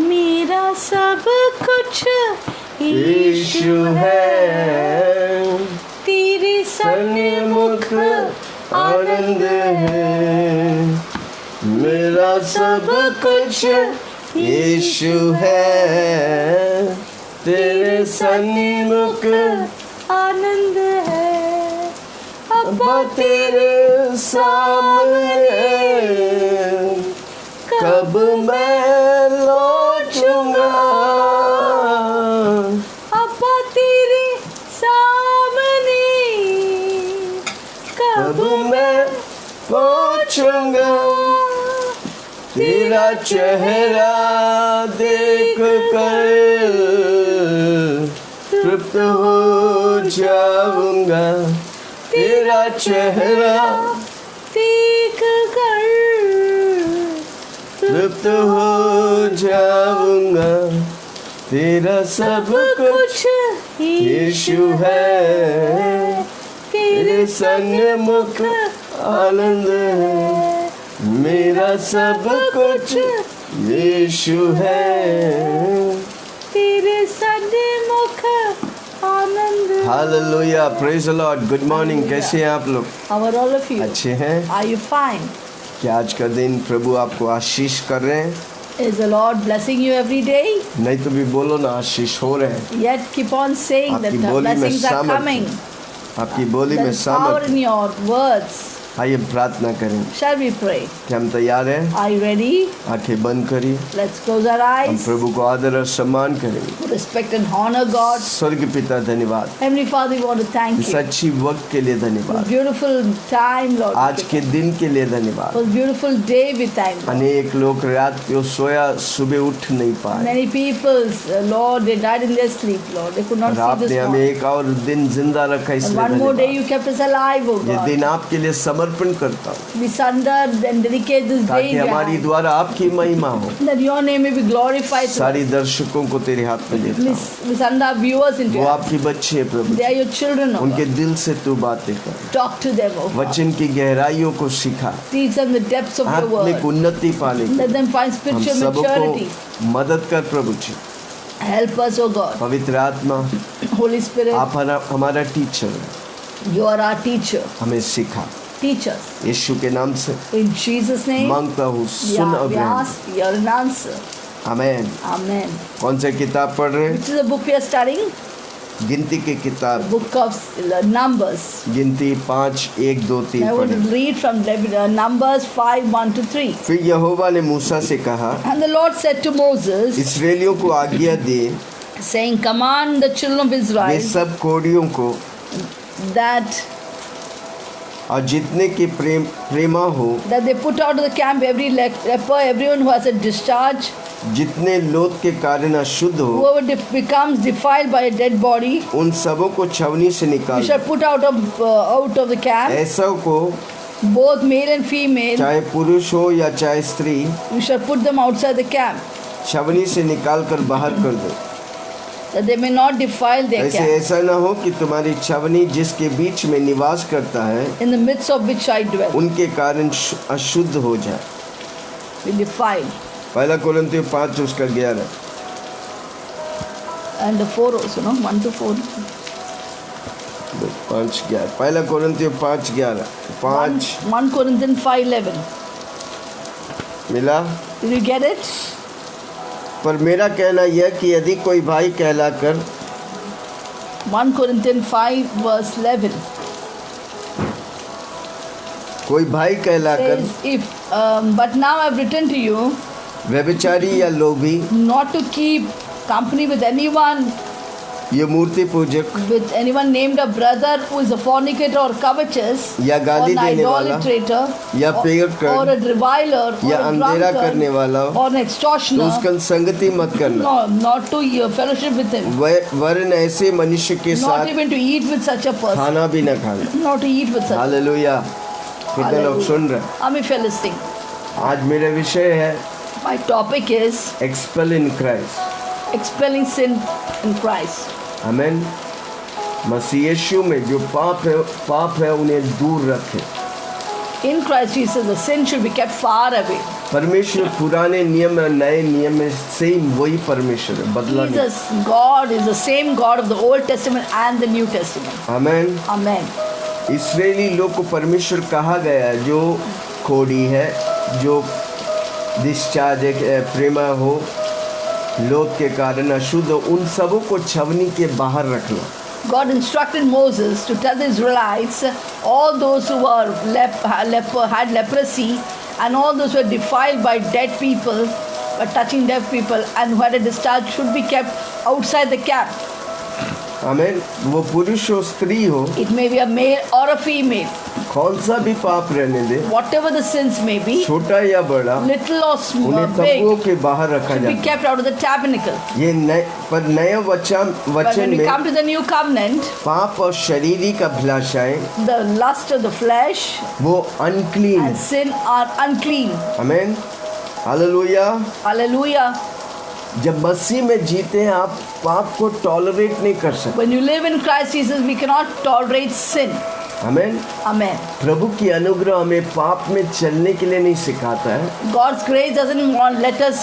मेरा सब कुछ यीशु है, तेरे सन्मुख आनंद है। मेरा सब कुछ यीशु है, तेरे सन्मुख आनंद है। अब्बा तेरे सामने कब मैं लौटूंगा, अब्बा तेरे सामने कब मैं पहुंचूंगा। तेरा चेहरा देख कर तृप्त हो जाऊंगा। तेरा चेहरा देख कर तृप्त हो जाऊंगा। तेरा सब कुछ यीशु है, तेरे सन्मुख आनंद है। मेरा सब कुछ यीशु है, तेरे सन्मुख आनंद। Hallelujah, praise the lord. Good morning, कैसे हैं आप लोग? How are all of you? अच्छे हैं? Are you fine? क्या आज का दिन प्रभु आपको आशीष कर रहे हैं? Is the Lord blessing you every day? नहीं तो भी बोलो ना, आशीष हो रहे हैं। Yet keep on saying that आपकी the बोली में blessings are सामर्थ्य, coming. आपकी बोली में There's power सामर्थ्य। in your words. आइए प्रार्थना करें। Shall we pray? क्या हम तैयार हैं? Are you ready? आंखें बंद करिए। Let's close our हम eyes. प्रभु को आदर और सम्मान करेंगे। Respect and honor God. स्वर्ग पिता धन्यवाद, Heavenly Father, we want to thank इस you. अच्छी वक्त के लिए For धन्यवाद, beautiful time, Lord. आज के दिन के लिए धन्यवाद। For beautiful day we thank you. अनेक लोग रात को सोया, सुबह उठ नहीं पाए, Many people, Lord, they died in their sleep, Lord. They could not और see आपने this हमें morning. एक और दिन जिंदा रखा, And इसलिए one more day धन्यवाद। you kept us alive, oh ये God. दिन आपके लिए समर्पण करता हूँ, We surrender and dedicate this day ताकि in your हमारी hand. द्वारा आपकी महिमा हो। That your name may be glorified through सारी us. दर्शकों को तेरे हाथ में देता हूँ, We send our viewers into वो your hand. आपके बच्चे हैं प्रभु, They are your children, oh उनके God. दिल से तू बातें कर, Talk to them, oh God. वचन की गहराइयों को सिखा, Teach them the depths of your आत्मिक word. उन्नति पाने की Let them find हम spiritual सबको maturity. मदद कर प्रभु जी। Help us, oh God. पवित्र आत्मा, Holy Spirit, आप हमारा टीचर है, you are our teacher. हमें सिखा। Teach us. यीशु के नाम से In Jesus' name, मांगता हूँ, सुन we Abraham. ask your answer. Amen. Amen. कौन सी किताब पढ़ रहे हैं? Which is the book we are studying? गिनती की किताब, Book of Numbers. गिनती 5, 1, 2, 3 I want to पढ़े। read from Numbers 5, 1 to 3. फिर यहोवा ने मूसा से कहा, And the Lord said to Moses, इस्राएलियों को आज्ञा दे, saying, command the children of way Israel सब कोड़ियों को that और जितने की प्रेमा हो, they put out of the camp every leper, everyone who has a discharge, जितने लोथ के कारण अशुद्ध हो, whoever becomes defiled by a dead body, उन सबों को छावनी से you निकाल shall put out of the camp, ऐसा को, both male and female, चाहे पुरुष हो या चाहे स्त्री, you shall put them outside the camp, छावनी से निकाल कर बाहर कर दो। that they may not defile their ऐसे camp, ऐसा न हो कि तुम्हारी छावनी जिसके बीच में निवास करता है, in the midst of which I dwell, उनके कारण अशुद्ध हो जाए। be defiled. पहला कोरिन्थियों 5 उसका 11। And the 4 also, no? 1 to 4. 5, 11। पहला कोरिन्थियों 5, 11। 5 1 Corinthians 5:11. मिला। Did you get it? पर मेरा कहना यह कि यदि कोई भाई कहलाकर 1 Corinthians 5 verse 11 कोई भाई कहलाकर says, if but now I've written to you व्यभिचारी या लोभी, not to keep company with anyone ये मूर्ति पूजक with anyone named a brother who is a fornicator or covetous या or गाली an देने वाला idolater या पेड़ or कर a reviler या or a अंधेरा करने drunkard वाला or an तो extortioner, उसका संगति मत करना, no, not to fellowship with him, वरन ऐसे मनुष्य के not साथ even to eat with such a person, खाना भी न खाना। not to eat with such. Hallelujah. कितने लोग सुन रहे? How many fellow listening? आज मेरा विषय है My topic is expel in Christ. expelling sin in Christ. आमेन। मसीह यीशु में जो पाप है उन्हें दूर रखे। In Christ Jesus, the sin should be kept far away. परमेश्वर पुराने नियम और नए नियम में सेम वही परमेश्वर है, बदला नहीं। Jesus, God is the same God of the Old Testament and the New Testament. Amen. Amen. इस्राएली लोग को परमेश्वर कहा गया है, जो खोड़ी है, जो डिस्चार्ज प्रेमा हो, लोथ के कारण अशुद्ध, उन सबों को छवनी के बाहर रखना। God instructed Moses to tell the Israelites, all those who were had leprosy and all those who were defiled by dead people, by touching dead people, and who had a discharge should be kept outside the camp. आमेन। वो पुरुष हो, स्त्री हो, It may be a male or a female. कौन सा भी पाप रहने दे, Whatever the sins may be, छोटा या बड़ा, little or small, उन्हें big, तंबुओं के बाहर रखा should be जाता है। kept out of the tabernacle. ये पर नए But वचन when we में come to the new covenant, पाप और शारीरिक अभिलाषाएं the lust of the flesh वो अनक्लीन and है। sin are unclean. Amen, hallelujah. Hallelujah. जब मसीह में जीते हैं, आप पाप को टॉलरेट नहीं कर सकते। When you live in Christ Jesus, we cannot tolerate sin. Amen. Amen. प्रभु की अनुग्रह हमें पाप में चलने के लिए नहीं सिखाता है, God's grace doesn't let us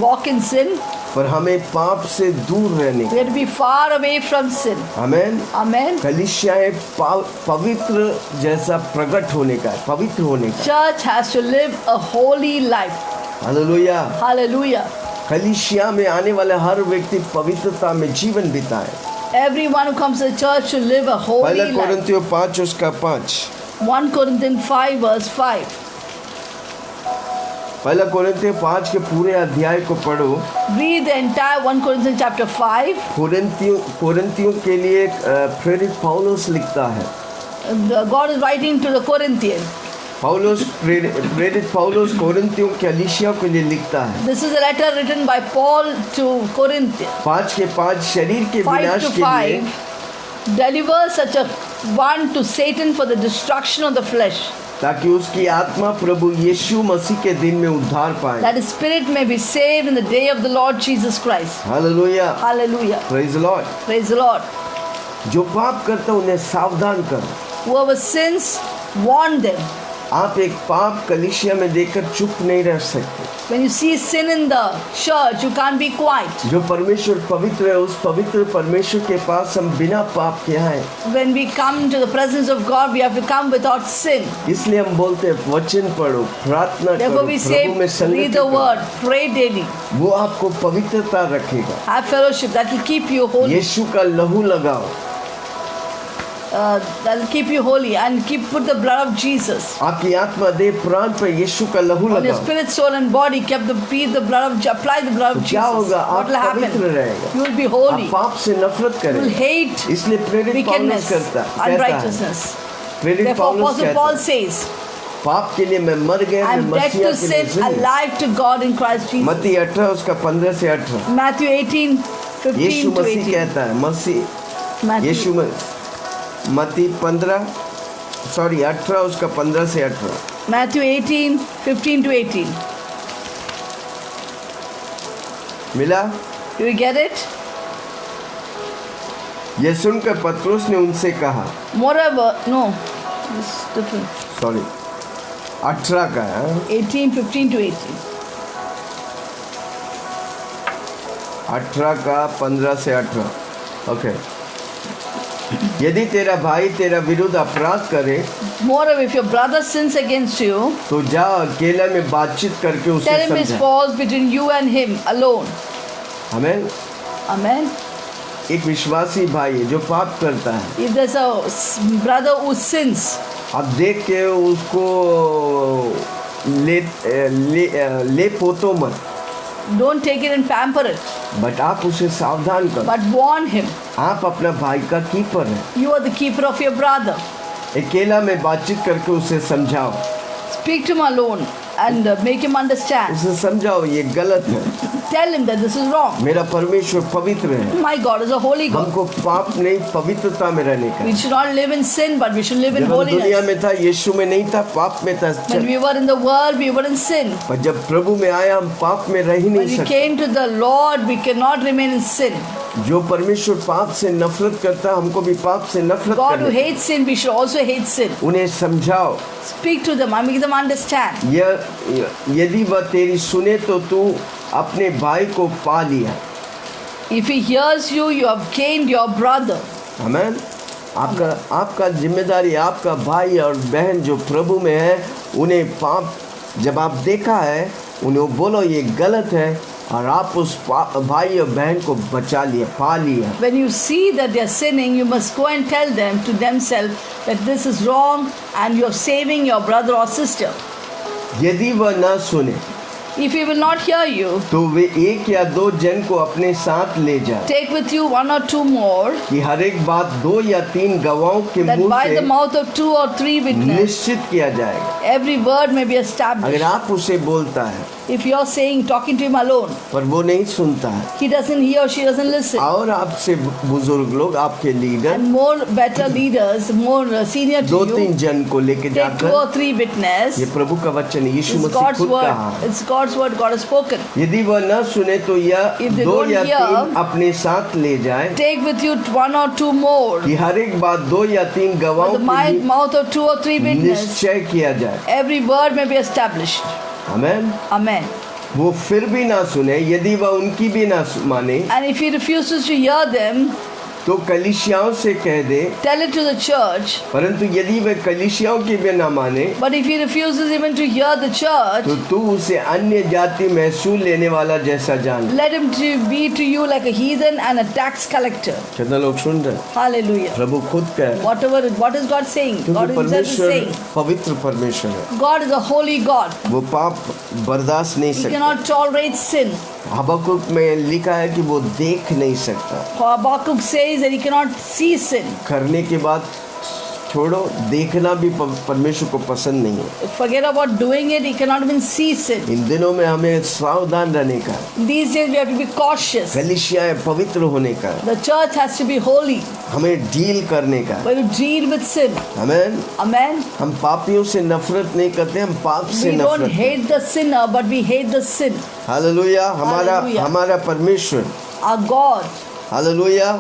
walk in sin. पर हमें पाप से दूर रहने We have to be far away from sin. Amen. Amen. कलीसियाएं पवित्र जैसा प्रकट होने का है, पवित्र होने का। Church has to live a holy life. Hallelujah. Hallelujah. कलीसिया में आने वाले हर व्यक्ति पवित्रता में जीवन बिताए। Everyone who comes to the church should live a holy पहला life. कोरिन्थियों 5 उसका 5। 1 Corinthians 5 verse 5. पहला कोरिन्थियों 5 के पूरे अध्याय को पढ़ो। Read the entire 1 Corinthians chapter 5. कोरिन्थियों के लिए प्रेरित पौलुस लिखता है। God is writing to the Corinthians. प्रेरित पौलुस कोरिन्थियों के कलीसिया के लिए लिखता है। This is a letter written by Paul to Corinthians. 5 के 5 शरीर के 5 विनाश to के लिए 5 deliver such a one to Satan for the destruction of the flesh, ताकि उसकी आत्मा प्रभु यीशु मसीह के दिन में उद्धार पाए। that his spirit may be saved in the day of the Lord Jesus Christ. Hallelujah, Hallelujah. Praise the Lord. Praise the Lord. जो पाप करता है उन्हें सावधान कर। Whoever sins, warn them. आप एक पाप कलीसिया में देखकर चुप नहीं रह सकते। When you see sin in the church, you can't be quiet. जो परमेश्वर पवित्र है, उस पवित्र परमेश्वर के पास हम बिना पाप के आए। When we come to the presence of God, we have to come without sin. इसलिए हम बोलते हैं वचन पढ़ो, प्रार्थना करो, Therefore we say, प्रभु में संगति read the करो। word, pray daily, वो आपको पवित्रता रखेगा। have fellowship, that will keep you holy. यीशु का लहू लगाओ। That will keep you holy, and put the blood of Jesus आपकी आत्मा देह प्राण पर यीशु का लहू on your लगाओ। spirit, soul, and body. Apply the blood of तो क्या Jesus. होगा? What आप will happen? पवित्र रहेगा। You will be आप holy. पाप से नफरत You करें। will hate इसलिए प्रेरित पौलुस wickedness, कहता है, unrighteousness. प्रेरित Therefore, पौलुस Apostle कहता Paul है, says, पाप के लिए मैं मर गया, "I am मैं dead मसीहा to के लिए sin, जिंदा। alive to God in Christ Jesus." मत्ती 18 उसका 15 से 18। Matthew 18, 15 यीशु to मसीह 18. कहता है, यीशु Matthew, में मत्ती 18 उसका 15 से 18। Matthew 18, 15 to 18. मिला? Do you get it? ये सुनकर पतरस ने उनसे कहा, Moreover, no, it's different. Sorry 18 का है, 18, 15 to 18. 18 का 15 से 18। ओके। यदि तेरा भाई तेरा विरुद्ध अपराध करे, Moreover, if your brother sins against you, तो जा अकेला में बातचीत करके उसे tell him his समझा। faults between you and him alone. हमें Amen. एक विश्वासी भाई है जो पाप करता है, If there's a brother who sins, आप देख के उसको ले पोतो मत, don't take it and pamper it, but आप उसे सावधान करो। but warn him. आप अपना भाई का कीपर है, You are the keeper of your brother. अकेला में बातचीत करके उसे समझाओ, Speak to him alone and make him understand. उसे समझाओ ये गलत है। Tell him that this is wrong. मेरा परमेश्वर पवित्र है, My God is a holy God. हमको पाप नहीं पवित्रता में रहने का We है। should not live in sin, but we should live in जब हम दुनिया holiness. में था, यीशु में नहीं था, पाप में था, When we were in the world, we were in sin. पर जब प्रभु में आया हम पाप में रह ही When नहीं we सकते। came to the Lord, we cannot remain in sin. जो परमेश्वर पाप से नफरत करता, हमको भी पाप से नफरत God who करनी। hates sin, we should also hate sin. उन्हें समझाओ, Speak to them and make them understand. यदि वह तेरी सुने तो तू अपने भाई को पा लिया। If he hears you, you have gained your brother. आमेन। आपका जिम्मेदारी, आपका भाई और बहन जो प्रभु में है, उन्हें पाप जब आप देखा है, उन्हें बोलो ये गलत है, और आप उस भाई और बहन को बचा लिया, पा लिया। When you see that they are sinning, you must go and tell them to themselves that this is wrong and you are saving your brother or sister. यदि वह न सुने If he will not hear you, तो वे एक या दो जन को अपने साथ ले जाए, take with you one or two more, कि हर एक बात 2 या 3 गवाहों के that मुंह by the से mouth of 2 or 3 witnesses, निश्चित किया जाएगा। every word may be अगर established. आप उसे बोलता है If you are saying, talking to him alone, पर वो नहीं सुनता है, he or she doesn't listen. और आपसे बुजुर्ग लोग, आपके leader And more better leaders, more senior to 2-3 you, जन को लेके take 2 जाकर, or 3 witnesses. ये प्रभु का वचन है, यीशु It's मसीह God's खुद word. कहा। It's God's word. God has spoken. यदि वह न सुने तो यह If they 2 don't या hear, 3 अपने साथ ले जाए, Take with you 1 or 2 more. कि हर एक बात 2 या 3 By गवाहों the के लिए mouth of 2 or 3 witnesses, निश्चय किया जाए। every word may be established. Amen. Amen. वो फिर भी ना सुने, यदि वह उनकी भी ना माने, And if he refuses to hear them, तो कलीसियाओं से कह दे, tell it to the church. परंतु यदि वह कलीसियाओं की भी ना माने, But if he refuses even to hear the church, तो तू उसे अन्य जाति महसूल लेने वाला जैसा जान। let him be to you like a heathen and a tax collector. कितना लोग सुन रहे हैं? Hallelujah. प्रभु खुद कह रहे हैं, What is God saying? God क्योंकि himself is परमेश्वर saying. पवित्र परमेश्वर है, God is a holy God. वो पाप बर्दाश्त नहीं He सकता। cannot tolerate sin. हबक्कुक में लिखा है कि वो देख नहीं सकता। Habakkuk says that he cannot see sin. करने के बाद छोड़ो, देखना भी परमेश्वर को पसंद नहीं है। Forget about doing it, he cannot even see sin. इन दिनों में हमें सावधान रहने का, These days we have to be cautious. कलीसियाएं पवित्र होने का, The church has to be holy. हमें डील करने का। But to deal with sin. Amen. Amen. हम पापियों से नफरत नहीं करते, हम पाप से We don't नफरत। hate the sinner, but we hate the sin. Hallelujah. Hallelujah. हमारा परमेश्वर, Our God, हालेलुया,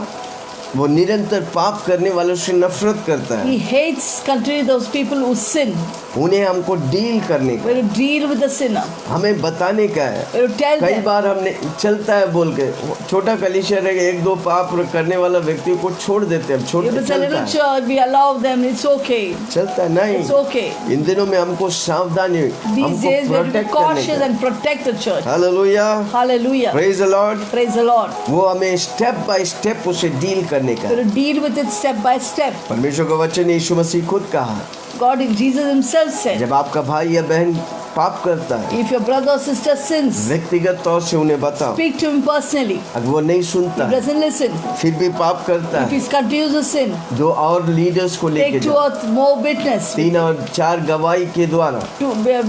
वो निरंतर पाप करने वालों से नफरत करता है। He hates continually those people who sin. उन्हें हमको डील करने का, We have to deal with the sinner. हमें बताने का है। We have to tell कई them. बार हमने चलता है बोल के, छोटा कलीसिया रहेगा, 1-2 पाप करने वाला व्यक्ति को छोड़ देते हैं, छोड़ If it's a चलता little है, church, we allow them. It's okay. चलता है नहीं। It's okay. इन दिनों में हमको सावधानी, These हमको days we have to be protect करने cautious का। and protect the church. Hallelujah, Hallelujah. Praise the Lord. Praise the Lord. वो हमें स्टेप बाय स्टेप उसे डील करने का We है। have to deal with it step by step. परमेश्वर का वचन यीशु मसीह खुद कहा, God, Jesus himself said, जब आपका भाई या बहन पाप करता है, if your brother or sister sins, व्यक्तिगत तौर से उन्हें बताओ। speak to him personally. अगर वो नहीं सुनता He है, doesn't listen. फिर भी पाप करता If है, he continues to sin, 2 और लीडर्स को लेके take 2 जाओ, or more witness. 3 और 4 गवाही के द्वारा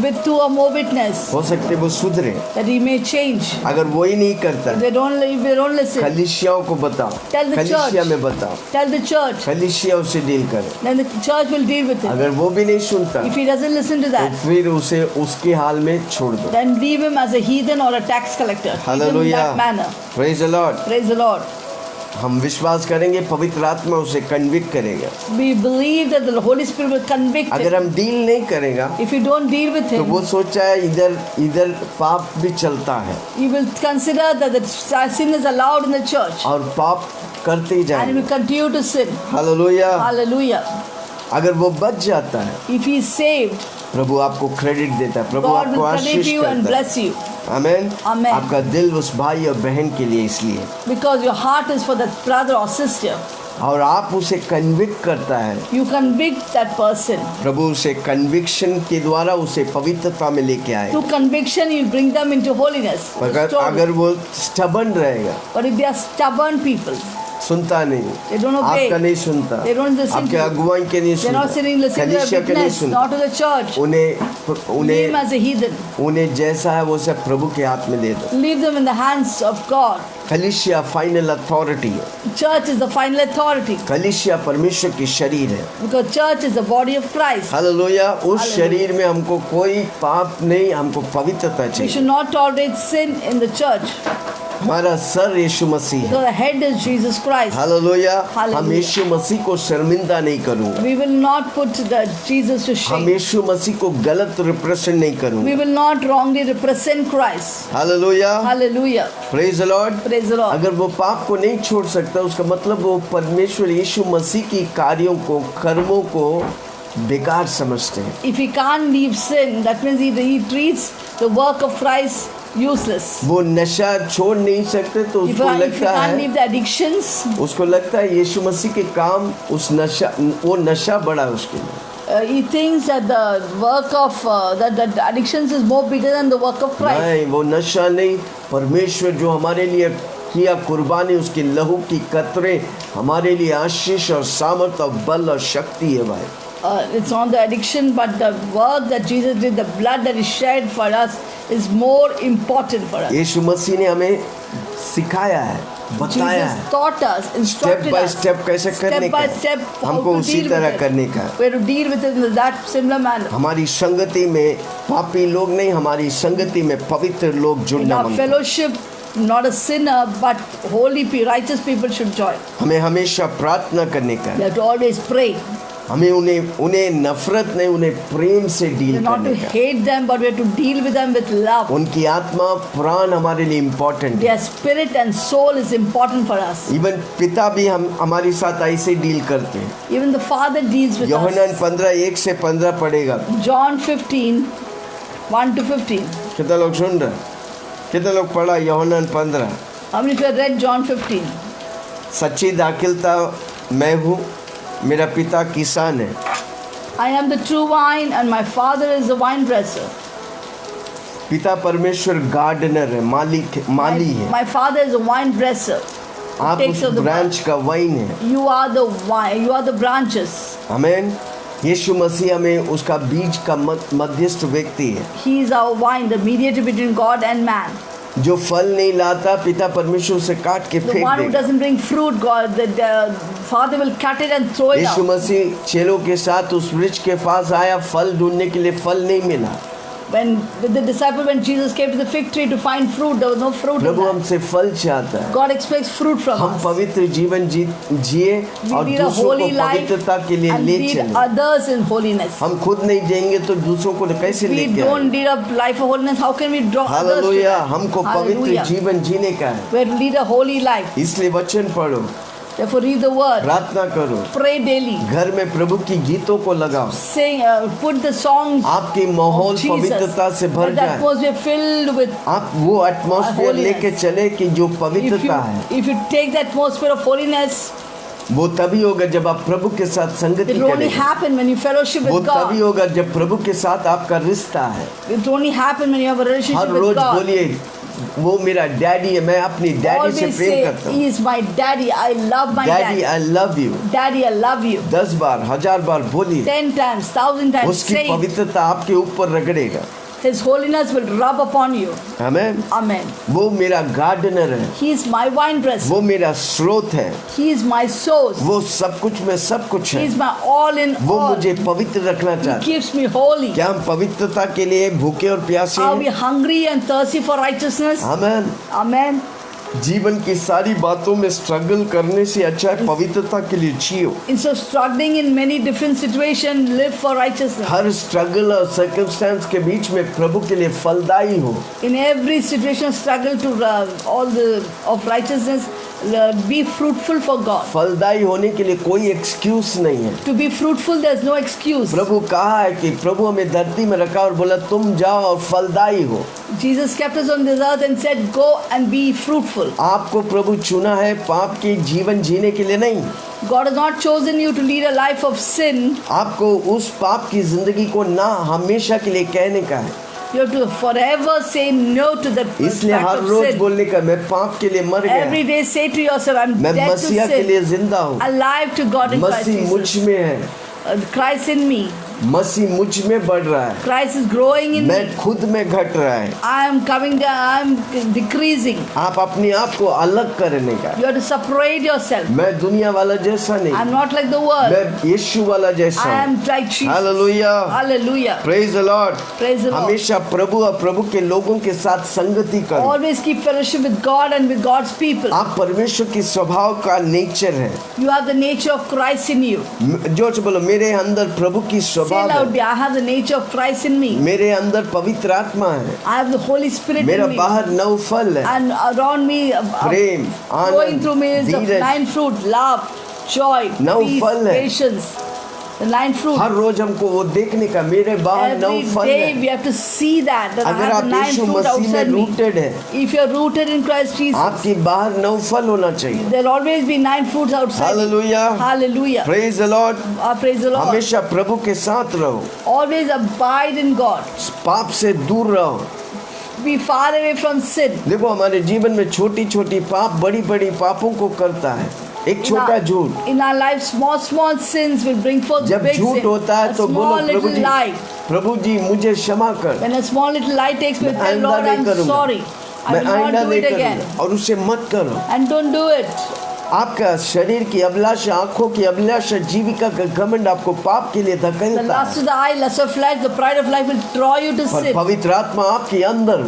With 2 or more witness, हो सकते वो सुधरे। that he may change. अगर वो ही नहीं करता, If they don't listen, कलीसियाओं को बताओ, Tell the कलीसिया church. में बताओ, tell the church. कलीसिया उसे डील करे। Then the church will deal with it. अगर वो भी नहीं सुनता, If he doesn't listen to तो that, फिर उसे उसके हाल में छोड़ दो। then leave him as a heathen or a tax collector. Leave him in hallelujah, that manner. Praise the Lord. Praise the Lord. हम विश्वास करेंगे पवित्र आत्मा उसे कन्विक्ट करेगा। We believe that the Holy Spirit will convict अगर him. हम deal नहीं करेगा If you don't deal with तो him, वो सोचा है इधर पाप भी चलता है you will consider that the sin is allowed in the church, और पाप करते ही and he जाएंगे। will continue to sin. Hallelujah. Hallelujah. अगर वो बच जाता है, If he is saved, प्रभु आपको क्रेडिट देता है, प्रभु God आपको will credit Ashish you and करता है। bless you, amen. Amen. आपका दिल उस भाई और बहन के लिए इसलिए, because your heart is for that brother or sister. और आप उसे कन्विक्ट करता है, You convict that person. प्रभु उसे कन्विक्शन के द्वारा उसे पवित्रता में लेके आए। Through conviction, you bring them into holiness. अगर Restored. अगर वो स्टबर्न रहेगा, But if they are stubborn people, सुनता नहीं, They don't obey. आपका नहीं सुनता, They don't listen आपके to you. अगुवाई के नहीं They're not सुनता, sitting listening to कलीसिया the के नहीं witness, सुनता, not to the church. Leave them as a heathen. उन्हें जैसा है वो सब प्रभु के हाथ में दे दो। Leave them in the hands of God. कलीसिया फाइनल अथॉरिटी है, Church is the final authority कलीसिया परमेश्वर की शरीर है। because church is the body of Christ. Hallelujah. उस Hallelujah. शरीर में हमको कोई पाप नहीं, हमको पवित्रता We चाहिए। should not tolerate sin in the church हमारा सर यीशु मसीह है। because the head is Jesus Christ. Hallelujah. Hallelujah. हम यीशु मसीह को शर्मिंदा नहीं करूँगा, We will not put the Jesus to हम shame. यीशु मसीह को गलत रिप्रेजेंट नहीं We करूँगा। will not wrongly represent Christ. Hallelujah, Hallelujah. Praise the Lord. Praise the Lord. अगर वो पाप को नहीं छोड़ सकता, उसका मतलब वो परमेश्वर यीशु मसीह की कार्यों को, कर्मों को बेकार समझते हैं। If he can't leave sin, that means he treats the work of Christ useless. वो नशा छोड़ नहीं सकते तो If उसको he लगता can't है, leave the addictions, उसको लगता है यीशु मसीह के काम, उस नशा, वो नशा बड़ा है उसके लिए। he thinks that the work of that the addictions is more bigger than the work of Christ. नहीं, वो नशा नहीं, परमेश्वर जो हमारे लिए किया कुर्बानी, उसके लहू की कतरे हमारे लिए आशीष और सामर्थ और बल और शक्ति है भाई। It's not the addiction, but the work that Jesus did, the blood that He shed for us, is more important for us. यीशु मसीह ने हमें सिखाया है, बताया Jesus है taught us, step instructed by us, step कैसे करने step का by है, step, how हमको to उसी deal with तरह it. करने का है। Where to deal with it in that similar manner. हमारी संगति में पापी लोग नहीं, हमारी संगति में पवित्र लोग In जुड़ना our मांगते हैं। fellowship, not a sinner, but holy, righteous people should join. हमें हमेशा प्रार्थना करने का We है, have to always pray. हमें उन्हें नफरत नहीं, उन्हें प्रेम से We डील have not करने to का है। hate them, but we have to deal with them with love. उनकी आत्मा प्राण हमारे लिए इम्पोर्टेंट है। Their spirit and soul is important for us. Even पिता भी हम हमारे साथ ऐसे डील करते हैं। Even the Father deals with यूहन्ना us. 15:1-15 पढ़ेगा। John 15, 1 to 15. कितना लोग सुन रहे? कितना लोग पढ़ा यूहन्ना 15? How many of you have read John 15? सच्ची दाखिलता मैं हूँ, मेरा पिता किसान है। I am the true vine and my Father is the vine dresser. पिता परमेश्वर गार्डनर है, माली है। My Father is a vine dresser. आप Takes उस of the ब्रांच का वाइन है। You are the vine, you are the branches. आमीन। यीशु मसीह में उसका बीज का मध्यस्थ व्यक्ति है। He is our vine, the mediator between God and man. जो फल नहीं लाता, पिता परमेश्वर उसे काट के The फेंक one who देगा। doesn't bring fruit, God, the Father will cut it and throw it Yeshu out. मसीह चेलों के साथ उस वृक्ष के पास आया, फल ढूंढने के लिए फल नहीं मिला। When with the disciple, when Jesus came to the fig tree to find fruit, there was no fruit in Prabhu that. हमसे फल चाहता है। God expects fruit from हम us. पवित्र जीवन जिए We और lead a दूसरों को holy life पवित्रता के लिए and ले lead चलें। others in holiness. हम खुद नहीं जाएंगे तो दूसरों को कैसे We लेके don't आएंगे? lead a life of holiness. How can we draw others to hallelujah. that? हमको पवित्र Hallelujah. जीवन जीने का है, We have to lead a holy life. इसलिए वचन पढ़ो, Therefore, read the word. प्रार्थना करो, Pray daily. घर में प्रभु की गीतों को लगाओ, Sing, put the songs आपकी of माहौल Jesus. पवित्रता से भर Let the जाए। atmosphere filled with. आप वो एटमॉस्फेयर Holiness. लेके चले कि जो If पवित्रता है, you take the atmosphere of holiness, वो तभी होगा जब आप प्रभु के साथ संगति it will only करेंगे। happen when you fellowship वो with तभी God. होगा जब प्रभु के साथ आपका रिश्ता है। It will only happen when you have a her relationship rose with God. बोलिए, वो मेरा डैडी है, मैं अपनी डैडी से Always प्रेम say, करता हूँ। He is my daddy. I love my daddy daddy. I love you. Daddy, I love you. 10 बार, 1000 बार बोलिए, 10 times, 1,000 times. उसकी Say it. पवित्रता आपके ऊपर रगड़ेगा। His holiness will rub upon you. आमीन। Amen. वो मेरा गार्डनर है, He is my vine dresser. वो मेरा स्रोत है, He is my source. वो सब कुछ में सब कुछ He है। is my all in वो all. मुझे पवित्र रखना He चाहता है। keeps me holy. क्या हम पवित्रता के लिए भूखे और प्यासे Are we हैं? hungry and thirsty for righteousness? आमीन। Amen. जीवन की सारी बातों में स्ट्रगल करने से अच्छा है पवित्रता के लिए जियो। Instead of struggling in many different situations, live for righteousness. Her struggle और सर्कमस्टेंस के बीच में प्रभु के लिए फलदायी हो। In every situation, struggle to all the of righteousness. Be fruitful for God. फलदायी होने के लिए कोई एक्सक्यूज नहीं है। To be fruitful, there's no excuse. प्रभु कहा है कि प्रभु हमें धरती में रखा और बोला तुम जाओ और फलदायी हो। Jesus kept us on this earth and said, "Go and be fruitful." आपको प्रभु चुना है पाप के जीवन जीने के लिए नहीं। God has not chosen you to lead a life of sin. आपको उस पाप की जिंदगी को ना हमेशा के लिए कहने का है। You have to forever say no to the इसलिए fact her of rose sin. बोलने का मैं पाप के लिए मर Every गया, day say to yourself, I'm मैं dead to मसीहा के sin, लिए जिंदा हूँ, alive to God in Christ मसीह मुझ Jesus. में है, Christ in me. मसीह मुझ में बढ़ रहा है, Christ is growing in me. मैं खुद में घट रहा है। I am coming down. I am decreasing. आप अपने आप को अलग करने का, You have to separate yourself. मैं दुनिया वाला जैसा I'm नहीं, not like the world. मैं यीशु वाला जैसा I am हूँ। like Jesus. Hallelujah, Hallelujah. Praise the Lord. Praise the Lord. हमेशा प्रभु और प्रभु के लोगों के साथ संगति करो। Always keep fellowship with God and with God's people. आप परमेश्वर की स्वभाव का नेचर है, You have the nature of Christ in you. जोर से बोलो, मेरे अंदर प्रभु की Say स्वभाव loudly, है, I have the nature of Christ in me. मेरे अंदर पवित्र आत्मा है, I have the Holy Spirit मेरा in me. बाहर 9 फल है, And around me, Prem, flowing through me is the Dheeraj. 9 fruit, love, joy, 9 peace, फल है। patience. The 9 fruit. हर रोज हमको वो देखने का, मेरे बाहर 9 Every फल day है। we have to see that I अगर have आप the 9 यीशु fruit मसीह में outside me. रूटेड है, If you are rooted in Christ Jesus, आपकी बाहर 9 फल होना चाहिए। there will always be 9 fruits outside. Hallelujah, Hallelujah. Praise the Lord. Praise the Lord. हमेशा प्रभु के साथ रहो, Always abide in God. पाप से दूर रहो। Be far away from sin. देखो हमारे जीवन में छोटी छोटी पाप बड़ी बड़ी पापों को करता है। एक छोटा झूठ, In our life, small sins will bring forth जब big झूठ sin. होता है A तो बोलो, small प्रभु little जी, lie. प्रभु जी मुझे क्षमा कर, When a small little lie takes place, मैं tell आइंदा Lord, नहीं I'm करूँगा, sorry. I मैं will not आइंदा do नहीं it again. करूँगा, और उसे मत करो। And don't do it. आपका शरीर की अभिलाषा, आंखों की अभिलाषा, जीविका का घमंड आपको पाप के लिए The धकेलता lust है, of the eye, lust of flesh, the pride of life will draw you to और sin. पवित्र आत्मा आपके अंदर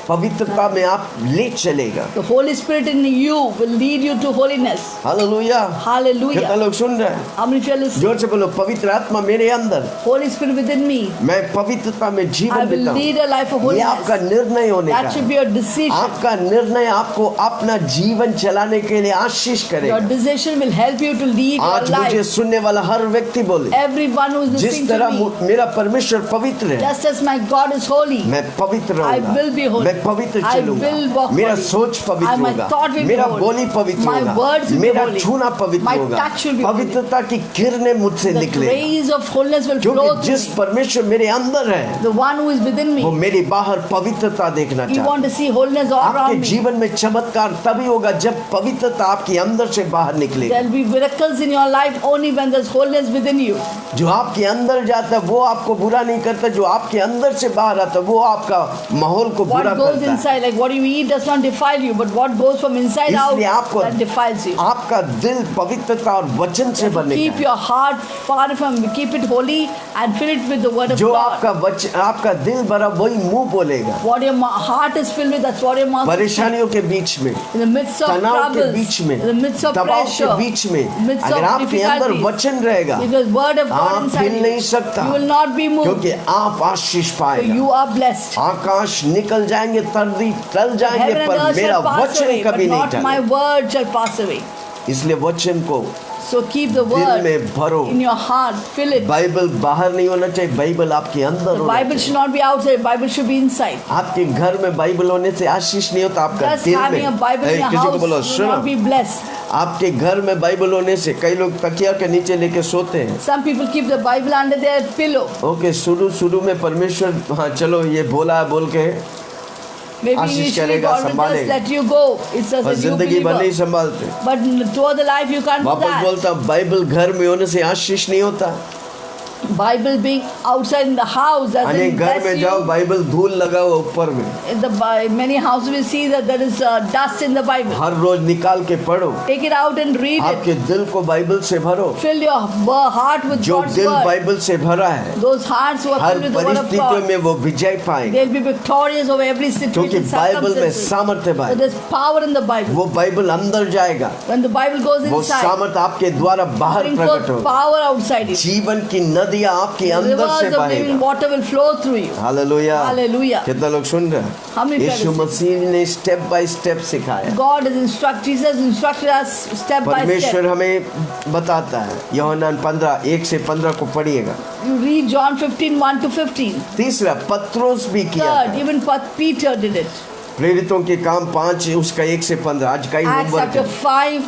पवित्रता में आप ले चलेगा। The Holy Spirit in you will lead you to holiness. Hallelujah, कितना Hallelujah. लोग सुन रहे हैं? How many of you are listening? जोर से बोलो, पवित्र आत्मा मेरे अंदर, Holy Spirit within me. मैं पवित्रता में I जीवन will lead a life of बिताऊं। ये आपका holiness. निर्णय होने का That should है। be your decision. आपका निर्णय आपको अपना जीवन चलाने के लिए आशीष Your करेगा। decision will help you to lead your आज मुझे life. सुनने वाला हर व्यक्ति बोले, Everyone who is जिस listening to तरह me, मेरा परमेश्वर पवित्र है, just as my God is holy, मैं पवित्र I रहूंगा, will be holy. मैं पवित्र I will चलूंगा, walk मेरा holy. सोच पवित्र My होगा, thought will be मेरा holy. बोली पवित्र My होगा, words will be मेरा holy. छूना पवित्र My होगा, touch will be holy. पवित्रता की किरणें मुझसे the निकले, rays of holiness will क्योंकि flow through जिस me. परमेश्वर मेरे अंदर है, The one who is within वो me, मेरी बाहर पवित्रता देखना you चाहता want है। to see holiness all आपके around me. जीवन में चमत्कार तभी होगा जब पवित्रता आपके अंदर से बाहर निकलेगी। There will be miracles in your life only when there's holiness within you. जो आपके अंदर जाता है वो आपको बुरा नहीं करता, जो आपके अंदर से बाहर आता है वो आपका माहौल को बुरा What goes करता है। inside, like what you eat, does not defile you, but what goes from inside out इसलिए आपको that defiles you. आपका दिल पवित्रता और वचन से बनेगा। Keep your heart far from, keep it holy and fill it with the word of जो God. आपका दिल भरा वही मुंह बोलेगा। What your heart is filled with, that's what your mouth will say. परेशानियों के बीच में, In the midst of तनाव के troubles, बीच में, in the midst of दबाव pressure, के बीच में, in the midst अगर of आपके अंदर difficulties, वचन रहेगा, if there's word of God आप inside हिल नहीं you, सकता, you will not be moved. क्योंकि आप आशीष So पाएगा। you are blessed. आकाश निकल जाएंगे, धरती टल जाएंगे, Heaven and पर earth मेरा shall pass वचन away, but कभी नहीं not my टलेगा। word shall pass away. इसलिए वचन को So keep the दिल word में भरो। in your heart, fill it. Bible बाहर नहीं होना चाहिए, बाइबल आपके अंदर The होना Bible चाहिए। should not be outside, Bible should be inside. आपके घर में बाइबल होने से आशीष नहीं होता, आपका Just दिल having a में। Bible in your किसी को house बोलो, will सुनो, not be blessed. आपके घर में बाइबल होने से कई लोग तकिया के नीचे लेके सोते हैं। Some people keep the Bible under their pillow. Okay, शुरू में परमेश्वर, हाँ चलो ये बोला है बोल के Maybe आशीष initially करेगा, God will just संभालेगा। let you go. It's as और a new जिंदगी भर नहीं believer. संभालते। But toward the life you can't do वापस that. बोलता, बाइबल घर में होने से आशीष नहीं होता। Bible being outside in the house doesn't अनेक घर bless में जाओ, you. बाइबल धूल लगा हुआ ऊपर में। In the many houses we see that there is dust in the Bible. हर रोज निकाल के पढ़ो, Take it out and read it. आपके दिल को बाइबल से भरो। Fill your heart with जो God's दिल word. बाइबल से भरा है, Those hearts who are her filled with the word of परिस्थितियों God, में वो विजय पाएंगे, they'll be victorious over every क्योंकि situation, बाइबल में circumstances. सामर्थ्य So भाई, there's power in the Bible. वो बाइबल अंदर जाएगा, When the Bible goes वो inside, सामर्थ आपके द्वारा बाहर bring प्रकट forth होगा। power outside it. जीवन की नदियां आपके अंदर Rivers से of living बहेगा। water will flow through you. Hallelujah, Hallelujah. कितना लोग सुन रहे How हैं? many यीशु brothers? मसीह ने स्टेप बाय स्टेप सिखाया। God has Jesus instructed us step by परमेश्वर step. हमें बताता है, यूहन्ना 15 1 से 15 को पढ़िएगा। You read John 15 1 to 15. तीसरा, पत्रोस भी किया Third, था। even Peter did it. प्रेरितों के काम 5 उसका 1 से 15 आज का ही Acts होमवर्क chapter है। 5,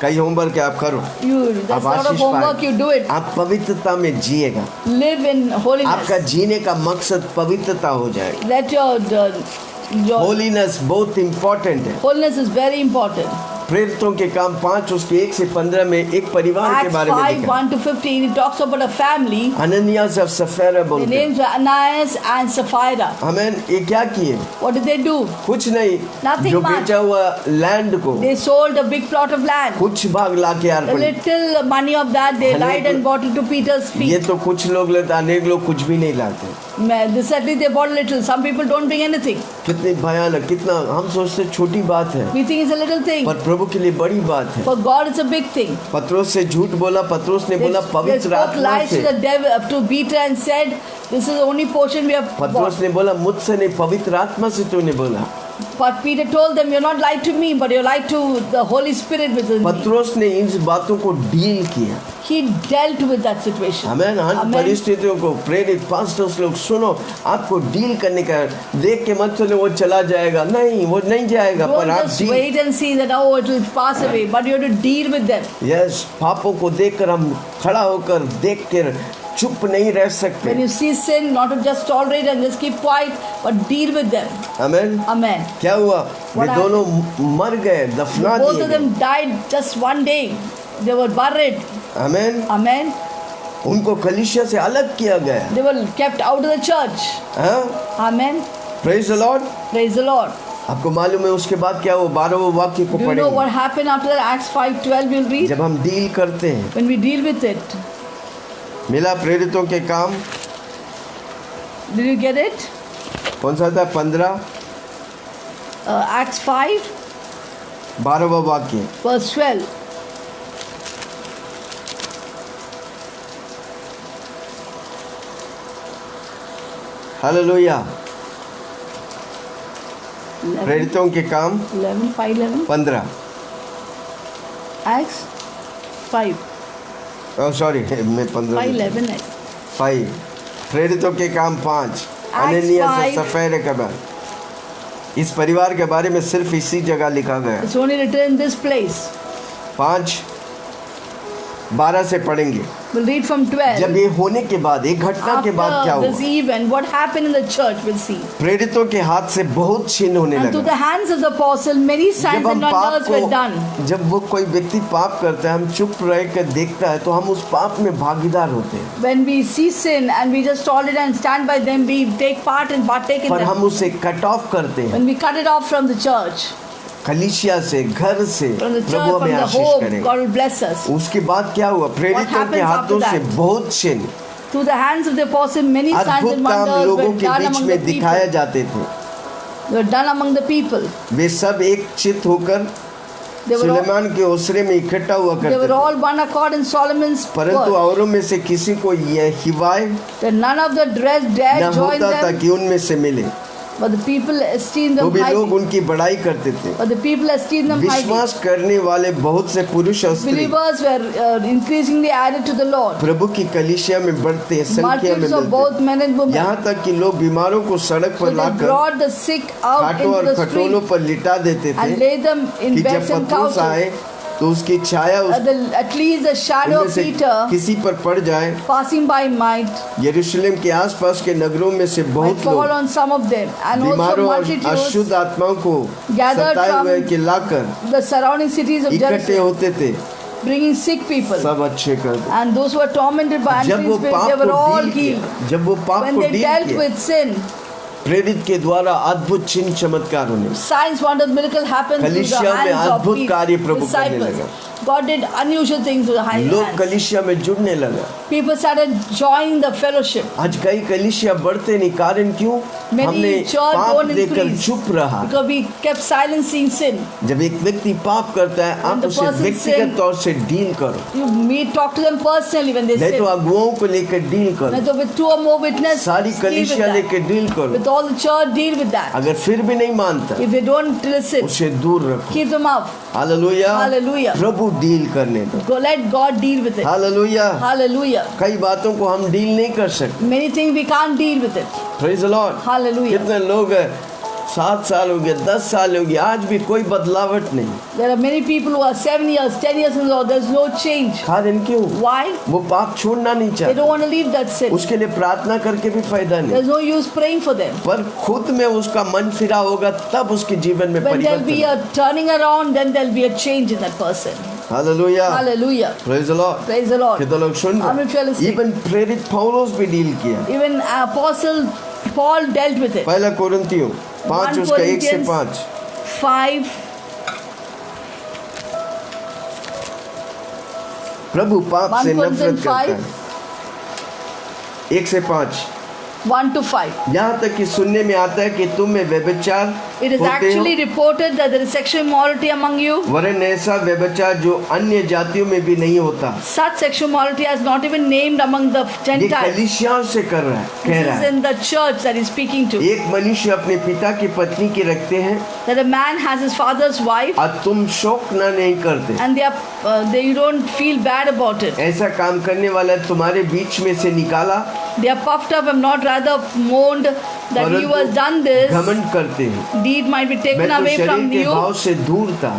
कई होमवर्क आप करो, That's आप a lot of Ashish homework. You do पाए, it. आप पवित्रता में जिएगा, Live in holiness. आपका जीने का मकसद पवित्रता हो जाएगा। Let your होलीनेस बहुत इंपॉर्टेंट है। holiness is very important. प्रेरितों के काम 5 उसके 1 से 15 में एक परिवार के Acts बारे में 5, लिखा। 1 to 15, it talks about a family. अननियास और सफेरा The बोलते हैं। names were Ananias and Sapphira. आमेन। ये क्या किए? What did they do? कुछ नहीं, Nothing जो much. बेचा हुआ लैंड को They sold a big plot of land. कुछ भाग ला के The Arpan. little money of that they अनेक- lied and bought it to Peter's ये feet. तो कुछ लोग लेते, अनेक लोग कुछ भी नहीं लाते। This at least they bought little. Some people don't bring anything. कितनी भयानक, कितना हम सोचते छोटी बात है, We think it's a little thing. पर प्रभु के लिए बड़ी बात है। For God, it's a big thing. पत्रोस से झूठ बोला, पत्रोस ने They, बोला they पवित्र spoke आत्मा lies to से। the devil, to Peter, and said, "This is the only portion we have bought." पत्रोस ने बोला मुझसे नहीं, पवित्र आत्मा से तूने बोला। But Peter told them, "You're not lied to me, but you're lied to the Holy Spirit within me." पत्रोस ने इन बातों को डील किया। He dealt with that situation. हमें हर Amen. परिस्थितियों को प्रेरित पास्टर्स लोग सुनो, आपको डील करने का, देख के मत चलो वो चला जाएगा, नहीं वो नहीं जाएगा, Don't पर आप just deal. wait and see that oh it will pass away, but you have to deal with them. Yes, पापों को देखकर हम खड़ा होकर देख कर चुप नहीं रह सकते। When you see sin, not to just tolerate and just keep quiet, but deal with them. Amen. Amen. क्या हुआ? वे What दोनों मर गए, दफना Both दिए of गए। them died just one day. They were buried. Amen. Amen. उनको कलीसिया से अलग किया गया। They were kept out of the church. हाँ? Amen. Praise the Lord. Praise the Lord. आपको मालूम है उसके बाद क्या हुआ? 12वें वाक्य को Do you know what पढ़ेंगे। happened after that? Acts 5:12 we'll read. जब हम डील करते हैं, When we deal with it. मिला प्रेरितों के काम, Did you get it? कौन सा था? 15 Acts 5 12वां वाक्य। verse 12. हालेलुया। 11, प्रेरितों के काम 11, 5:11. 15। Acts 5. सॉरी मैं 15 5:11 है. 5। प्रेरितों के काम 5। अननियास और 5। सफेरा के बारे, इस परिवार के बारे में सिर्फ इसी जगह लिखा गया। It's only written in this place. 5:12 से पढ़ेंगे। We'll read from 12. जब ये होने के बाद, एक घटना के बाद क्या After this हुआ? event, what happened in the church, we'll see. प्रेरितों के हाथ से बहुत चिन्ह होने And through लगा। the hands of the apostle, many signs जब हम and पाप wonders were done. को, जब वो कोई व्यक्ति पाप करता है, हम चुप रह कर देखता है, तो हम उस पाप में भागीदार होते हैं, When we see sin and we just tolerate and stand by them, we take part and partake in पर हम them. उसे कट ऑफ करते हैं। When we cut it off from the church, कलीसिया से, घर से from the church, Prabhu from हमें the आशीष home, करेगा। God will bless us. उसके बाद क्या हुआ? प्रेरितों के happens हाथों after से that? बहुत चिन्ह, Through the hands of the apostle, many signs अद्भुत and काम wonders लोगों were के done बीच among the में दिखाए people. जाते थे। They were done among the people. वे सब एक चित होकर They were all, सुलेमान के ओसरे में इकट्ठा हुआ they करते were थे, all one accord in Solomon's परंतु word. औरों में से किसी को यह हिवाए That none of the dressed न dared join होता था them, कि उनमें से मिले, but the people esteemed तो them भी लोग highly. उनकी बड़ाई करते थे। But the people esteemed them highly. विश्वास करने वाले बहुत से पुरुष और स्त्री Believers were increasingly added to the Lord. प्रभु की कलीसिया में बढ़ते, संख्या में Multitudes of both मिलते, men and women. यहाँ तक कि लोग बीमारों को सड़क So पर they locker brought the sick out खाटों into और the खटोलों street पर लिटा देते थे, and laid them in कि जब beds and पतरस आए couches. तो उसकी छाया At least the shadow उनमें of से Peter किसी पर पड़ जाए। passing by might यरूशलेम के आसपास के नगरों में से बहुत fall लोग on some of them, and also बीमारों और multitudes अशुद्ध आत्माओं को gathered सताए from हुए के लाकर the surrounding cities of इकट्ठे Jerusalem, होते थे, bringing sick people. सब अच्छे कर दे। And those who were tormented by जब वो unclean spirits, पाप they were को all डील healed. किया, जब वो पाप When को they डील dealt किया, with sin, प्रेरित के द्वारा अद्भुत चिन्ह चमत्कार होने, signs, wonders, miracle happened through the कलीसिया में hands of अद्भुत कार्य the प्रभु करने disciples. लगा। God did unusual things with the लोग hands. कलीसिया में जुड़ने लगा। People started joining the fellowship. आज कई कलीसिया बढ़ते नहीं, कारण क्यों? Many हमने church पाप don't देखकर increase चुप रहा। because we kept silencing sin. जब एक व्यक्ति पाप करता है, When आप the उसे person व्यक्तिगत sin- तौर से डील करो, You talk to them personally when they नहीं sin. तो अगुवाओं को लेकर डील करो, And so with 2 or more witnesses, सारी deal with कलीसिया that. लेकर डील करो। With all the church, deal with that. अगर फिर भी नहीं मानता, If they don't listen, उसे दूर रखो। keep them up. Hallelujah. Hallelujah. प्रभु डील करने दो। Go, let God deal with it. Hallelujah. Hallelujah. कई बातों को हम डील नहीं कर सकते। Many things we can't deal with it. Praise the Lord. Hallelujah. कितने लोग 7 साल हो गया, 10 साल हो गया, आज भी कोई बदलावट नहीं। There are many people who are 7 years, 10 years in the Lord. There's no change. कारण क्यों? Why? वो पाप छोड़ना नहीं They चाहते, don't want to leave that sin. उसके लिए प्रार्थना करके भी फायदा नहीं। There's no use praying for them. पर खुद में उसका मन फिरा होगा तब उसके जीवन में When there'll be परिवर्तन। a turning around, then there'll be a change in that person. Hallelujah, Hallelujah. Praise the Lord. Praise the Lord. कितने लोग सुन How many of you are रहे? listening? इवन प्रेरित पौलुस भी डील किया। Even Apostle Paul dealt with it. पहला कोरिन्थियों 5 1 उसका 1 से Corinthians 5। 5. प्रभु पाप 1 से नफरत Corinthians करता 5. है। 1 से 5। 1 to 5. यहाँ तक कि सुनने में आता है कि तुम में व्यभिचार It is होते actually हो, reported that there is sexual immorality among you. वरन ऐसा व्यभिचार जो अन्य जातियों में भी नहीं होता। Such sexual immorality is not even named among the ये Gentiles. कलीसियाओं से कर रहा है, कह This रहा is है। in the church that he's speaking to. एक मनुष्य अपने पिता की पत्नी की रखते हैं That a man has his father's wife और तुम शौक ना नहीं करते। and you don't feel bad about it. ऐसा काम करने वाला तुम्हारे बीच में से निकाला, They are puffed up and not rather mourned that you has done this. घमंड करते हैं। Deed might be मैं taken तो away शरीर from के you. भाव से दूर था,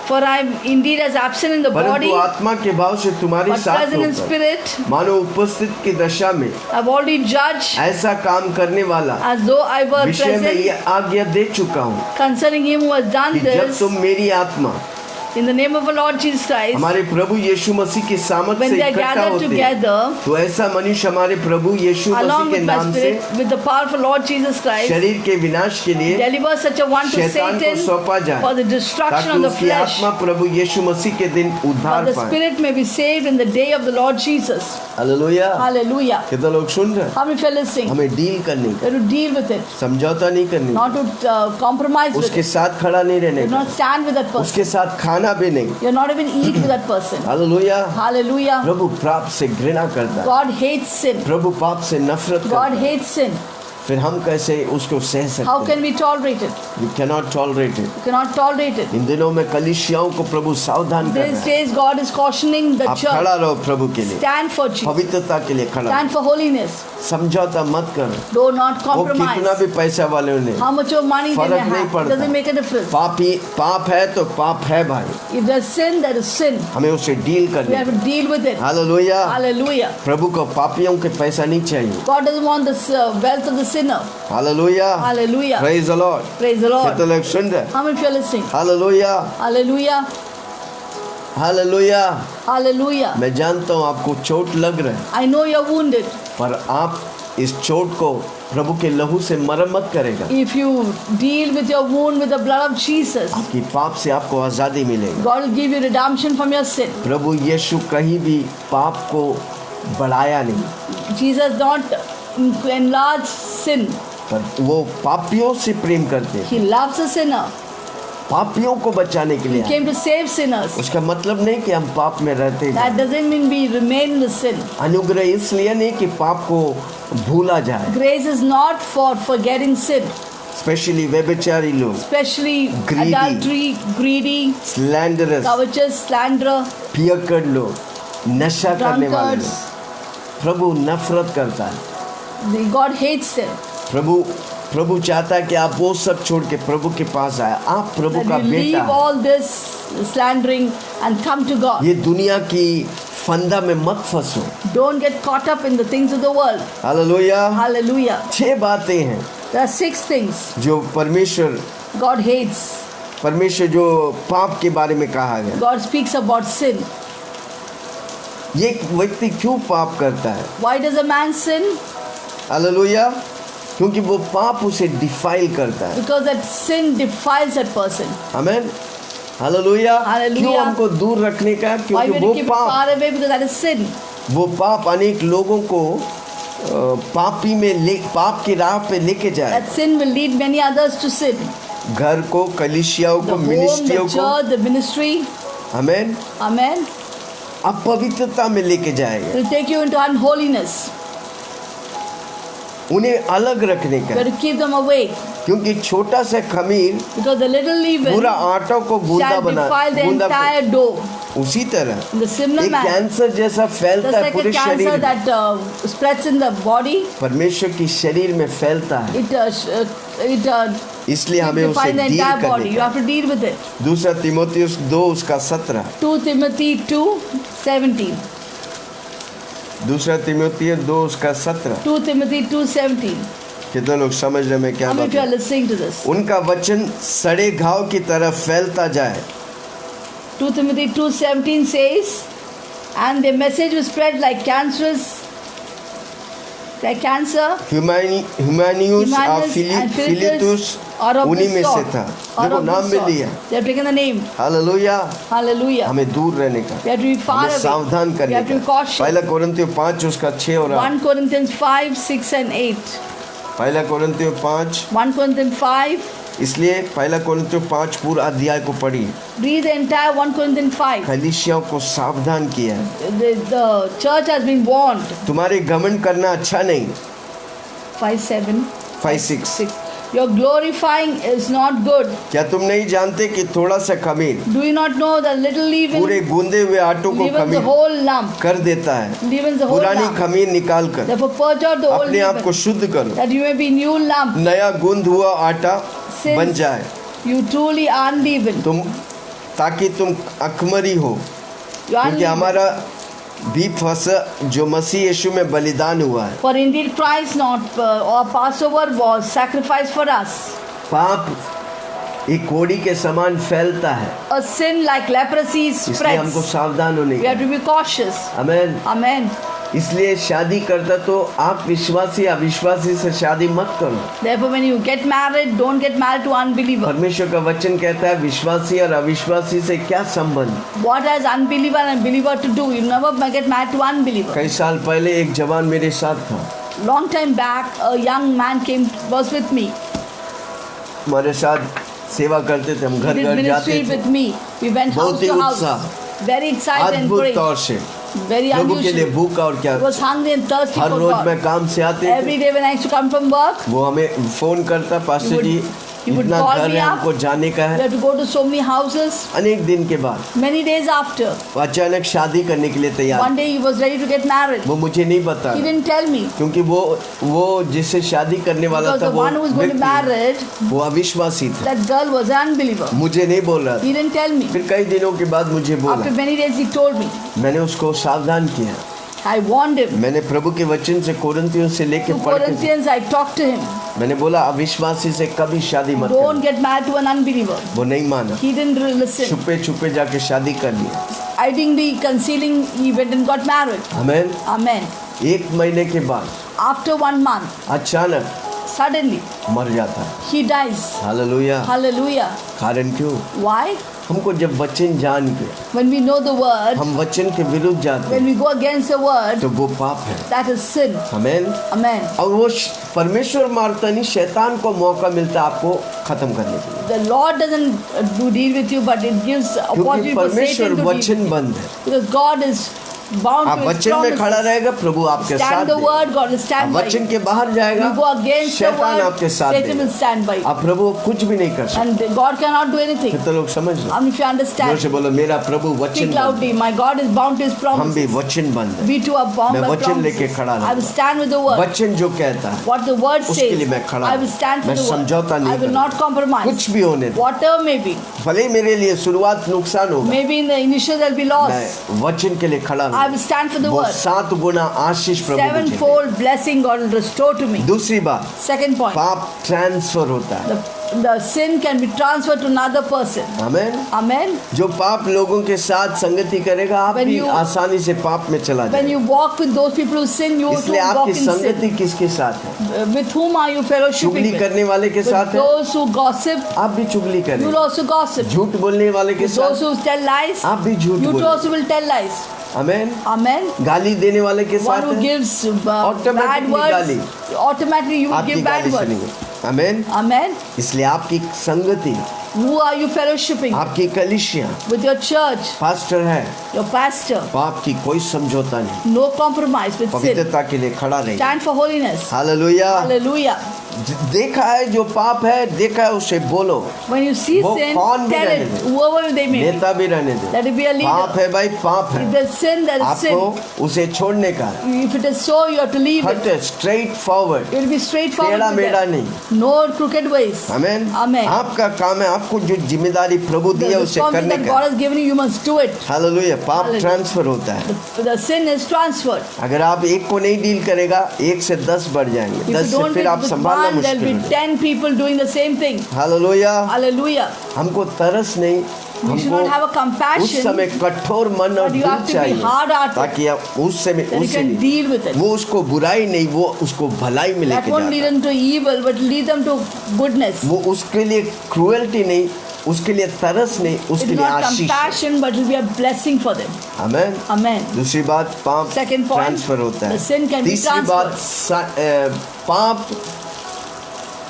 For I am indeed as absent in the परंतु body, आत्मा के भाव से तुम्हारे but साथ present in होकर spirit. मानो उपस्थित की दशा में I've already judged ऐसा काम करने वाला as though I were विषय में present ये आज्ञा दे चुका हूँ concerning him who has done कि जब this तुम मेरी आत्मा in the name of the Lord Jesus Christ. हमारे प्रभु यीशु मसीह के सामर्थ्य When से they are इकट्ठा gathered होते हैं, together, तो ऐसा मनुष्य हमारे प्रभु यीशु along मसीह के with my नाम से spirit, with the powerful Lord Jesus Christ, शरीर के विनाश के लिए deliver such a one to शैतान को Satan सौंपा जाए, for the destruction ताकि of the उसकी flesh, आत्मा प्रभु यीशु मसीह के दिन but उद्धार the पाए। spirit may be saved in the day of the Lord Jesus. Hallelujah. Hallelujah. कितने लोग सुन रहे हैं? How many of you are listening? हमें डील करनी, You have to deal with it, समझौता नहीं करनी, not to compromise with उसके it. साथ खड़ा नहीं You रहने do का, not stand with that person. उसके साथ खाना भी नहीं। You not even eat with that person. Hallelujah. Hallelujah. प्रभु पाप से घृणा करता है, God hates sin. प्रभु पाप से नफरत करता God है। hates sin. फिर हम कैसे उसको सह How सकते हैं? can we tolerate it? We cannot tolerate it. You cannot tolerate it. इन दिनों में कलीसियाओं को प्रभु सावधान कर These रहा है। days God is cautioning the आप church. खड़ा रहो प्रभु के लिए, Stand for Jesus. पवित्रता के लिए खड़ा Stand रहो। for holiness. समझौता मत करो, Do not वो कितना compromise. भी पैसा वाले उन्हें How much of money they may फर्क नहीं have पड़ता। doesn't make a difference. पाप है तो पाप है भाई, If there's sin, there is sin. हमें उससे डील We करनी have है। to deal with it. Hallelujah. Hallelujah. प्रभु को पापियों के पैसा नहीं चाहिए। God doesn't want this wealth of the sinner. Hallelujah. Hallelujah. Praise the Lord. Praise the Lord. कितने लोग सुन रहे हैं? How many of you are listening? Hallelujah, Hallelujah. Hallelujah. Hallelujah. मैं जानता हूँ आपको चोट लग रहा है, I know you're wounded. पर आप इस चोट को प्रभु के लहू से मरम्मत करेगा। If you deal with your wound with the blood of Jesus, कि पाप से आपको आज़ादी मिलेगी। God will give you redemption from your sin. प्रभु यीशु कहीं भी पाप को बढ़ाया नहीं, Jesus not enlarge sin. पर वो पापियों से प्रेम करते हैं, He loves a sinner. पापियों को बचाने के He लिए। came to save sinners. उसका मतलब नहीं कि हम पाप में रहते That हैं। doesn't mean we remain in the sin. अनुग्रह इसलिए नहीं कि पाप को भूला जाए, Grace is not for forgetting sin, specially व्यभिचारी लोग, especially Greedy. adultery, greedy, स्लैंडरस, covetous, slanderer, पियक्कड़ लोग, नशा करने वाले drunkards. लोग। प्रभु नफरत करता है। God hates sin. प्रभु चाहता है कि आप वो सब छोड़ के प्रभु के पास आए। आप प्रभु That का you leave बेटा हैं। all this slandering and come to God. ये दुनिया की फंदा में मत फंसो। Don't get caught up in the things of the world. Hallelujah. Hallelujah. 6 बातें हैं There are 6 things जो परमेश्वर God hates. जो पाप के बारे में कहा गया। God speaks about sin. ये व्यक्ति क्यों पाप करता है? Why does a man sin? Hallelujah. क्योंकि वो पाप उसे डिफाइल करता है। Because that sin defiles that person. आमीन। हालेलुया। हालेलुया। क्यों हमको दूर रखने का? Why क्योंकि we वो keep it पाप far away? Because that is sin. वो पाप अनेक लोगों को पाप की राह पे लेके जाए। That sin will lead many others to sin. घर को, कलीसियाओं The को, home, the मिनिस्ट्रियों को, church, the ministry. आमीन, Amen. अपवित्रता में लेके जाएगा। It will take you into unholiness. उन्हें अलग रखने You का have है। to keep them away. क्योंकि छोटा सा खमीर Because the little leaven पूरा आटा को गूंदा shall बना defile the गूंदा entire dough. उसी तरह In the similar एक manner, कैंसर जैसा फैलता just है like पूरे a cancer शरीर में। that spreads in the body, परमेश्वर की शरीर में फैलता है, इसलिए हमें उसे defines the deal entire body. करने You का। have to deal with it. दूसरा तीमुथियुस 2:17 2 Timothy 2:17. दूसरा तीमुथियुस 2:17 2 Timothy 2:17. कितने लोग समझ रहे मैं क्या How many बात of you are है? listening to this? उनका वचन सड़े घाव की तरह फैलता जाए। 2 Timothy 2:17 says, and their message was spread like cancer, ह्यूमैनियुस और फिलिटुस out of उन्हीं this में से sort. था। Out देखो of नाम this में sort. लिया। They have taken the name. Hallelujah. Hallelujah. हमें दूर रहने का, We have to be far हमें away. सावधान We करने have to be का। cautious. पहला कोरिन्थियों 5:6 और 1 Corinthians 5, 6 and 8. पहला कोरिन्थियों 5, 1 Corinthians 5. इसलिए पहला कोरिन्थियों 5 पूरा अध्याय को पढ़ी। Read the entire 1 Corinthians 5. कलीसियाओं को सावधान किया है। The church has been warned. तुम्हारे घमंड करना अच्छा नहीं। 5, 7. 5, 6 6. Your glorifying is not good. क्या तुम नहीं जानते कि थोड़ा सा खमीर Do you not know that little leaven पूरे गूंदे हुए आटों को leavens the खमीर whole lump? कर देता है। Leavens the whole पुरानी lump. खमीर निकाल कर Therefore purge out the old अपने आप को leaven, शुद्ध करो, that you may be new lump, नया गूंद हुआ आटा Since बन जाए, you truly unleavened. तुम ताकि तुम अखमरी हो। You क्योंकि unleavened. हमारा भी फसह जो मसीह यीशु में बलिदान हुआ है, For indeed Christ not or Passover was sacrificed for us. पाप एक कोड़ी के समान फैलता है, A sin like leprosy इसलिए हमको spreads. सावधान होने We have का। to be cautious. आमीन। Amen. इसलिए शादी करता तो आप विश्वासी अविश्वासी से शादी मत करो। Therefore when you get married, don't get married to unbeliever. परमेश्वर का वचन कहता है विश्वासी और अविश्वासी से क्या संबंध। What has unbeliever and believer to do? You never get married to unbeliever. कई साल पहले एक जवान मेरे साथ था, Long time back, a young man was with me. हमारे साथ सेवा करते थे, हम He घर did घर जाते ministry थे with me. We went बहुत house ही to house. उत्साह, Very excited and अद्भुत praying. तौर से Very प्रभु के लिए unusual. भूखा और क्या। He was hungry and thirsty her for rose God. मैं काम से आते Every थे, day when I used to come from work, वो हमें फोन करता, पास्टर जी he would इतना call घर me है, up. हमको जाने का we है। had to go to so many houses. अनेक दिन के बाद Many days after, वो अचानक शादी करने के लिए तैयार, one day he was ready to get married. वो मुझे नहीं बता, He didn't tell me. क्योंकि वो जिससे शादी करने वाला Because था the वो one who was going to be व्यक्ति, married, वो अविश्वासी था, that girl was an unbeliever. मुझे नहीं बोल रहा था। He didn't tell me. फिर कई दिनों के बाद मुझे After बोला, many days he told me. मैंने उसको सावधान किया। I warned him. मैंने प्रभु के वचन से कोरिन्थियों से लेके To पढ़ के Corinthians, I talked to him. मैंने बोला अविश्वासी से कभी शादी मत Don't करना। get married to an unbeliever. वो नहीं माना, He didn't listen. छुपे छुपे जाके शादी कर लिया। Hidingly, concealing, he went and got married. आमीन। Amen. एक महीने के बाद After 1 month, अचानक suddenly, मर जाता है। he dies. हालेलुया। Hallelujah. कारण क्यों? Why? हमको जब वचन जान के When we know the word, हम वचन के विरुद्ध जाते when हैं we go against the word, तो वो पाप है। that is sin. आमीन। Amen. और वो परमेश्वर मारता नहीं, शैतान को मौका मिलता है आपको खत्म करने के लिए, The Lord doesn't do deal with you, but it gives क्योंकि opportunity for परमेश्वर Satan to deal with वचन you. बंद है। Because God is bound आप to His वचन में खड़ा promises. रहेगा, प्रभु आपके साथ Stand the देगा। word, God will आप stand by वचन you. के बाहर जाएगा, You go against the शैतान आपके word, साथ Satan will देगा। stand by you. आप प्रभु कुछ भी नहीं कर सकते। And God cannot do anything. कितने लोग समझ लो? If you जोर understand, से बोलो मेरा प्रभु वचन speak बंद है। loudly. My God is bound to His हम भी promises. वचन बंद है। We too are bound मैं by वचन लेके promises. खड़ा I will रहूंगा। stand with the word. वचन जो कहता है What the word उसके लिए says, मैं खड़ा I हूं। will stand for मैं the word. समझौता नहीं I will करूंगा। not compromise. कुछ भी होने दे, Whatever may be. भले ही मेरे लिए शुरुआत नुकसान होगा, Maybe in the initial there will be loss. मैं वचन के लिए खड़ा I हूं। will stand for the वो word. 7 गुना आशीष प्रभु मुझे दे। Sevenfold blessing God will restore to me. दूसरी बात, Second point, पाप ट्रांसफर होता है। the sin can be transferred to another person. आमीन। Amen. जो पाप लोगों के साथ संगति करेगा, आप When भी you- आसानी से पाप में चला When जाएगा। you walk with those people who sin, you too इसलिए walk आपकी in संगति sin. किसके साथ है? With whom are you fellowshipping चुगली with? करने वाले के With साथ है, those who gossip, आप भी चुगली you will करें। also gossip. झूठ बोलने वाले के With those साथ who tell lies, आप भी झूठ you too बोलें। also will tell lies. आमीन। Amen. गाली देने वाले के One साथ who है, gives bad Automatically words, गाली। automatically you will आपकी give bad गाली words. सुनेंगे। आमीन। Amen. इसलिए आपकी संगति Who are you fellowshipping? आपकी कलीसिया, With your church, पास्टर है, your pastor. पाप की कोई समझौता नहीं, No compromise with sin. पवित्रता के लिए खड़ा रहिए। Stand for holiness. Hallelujah. Hallelujah. देखा है जो पाप है, देखा है उसे बोलो। When you see वो sin, कौन भी tell रहने it. They. Whoever they may be. नेता भी रहने दे। Let it be a पाप leader. है भाई, पाप है। If there's sin, there is sin. आपको उसे छोड़ने का है। If it is so, you have to leave हट it. Straight forward, You will be straightforward टेढ़ा with मेढ़ा them. नहीं। No crooked ways. आमेन। Amen. आपका काम है, आपको जो जिम्मेदारी प्रभु दी The है उसे करने responsibility that का। God has given you, you must do it. Hallelujah. पाप Hallelujah. ट्रांसफर होता है। The sin is transferred. अगर आप एक को नहीं डील करेगा, 1 से 10 बढ़ जाएंगे। If 10 you से don't फिर deal आप with संभालना one, there will मुश्किल be है। 10 people doing the same thing. Hallelujah. Hallelujah. हमको तरस नहीं, We should not have a उस compassion. समय कठोर मन और But you दिल have to be चाहिए, hard-hearted. ताकि आप उससे Then you उससे can नहीं, deal with it. वो उसको बुराई नहीं, वो उसको भलाई में That लेके won't lead जाता है। them to evil, but lead them to goodness. वो उसके लिए क्रूएल्टी नहीं, उसके लिए तरस नहीं, It's उसके लिए not Ashish. compassion, but it will be a blessing for them. Amen. Amen. दूसरी बात, पाप Second point, ट्रांसफर होता है। the sin can be तीसरी बात, पाप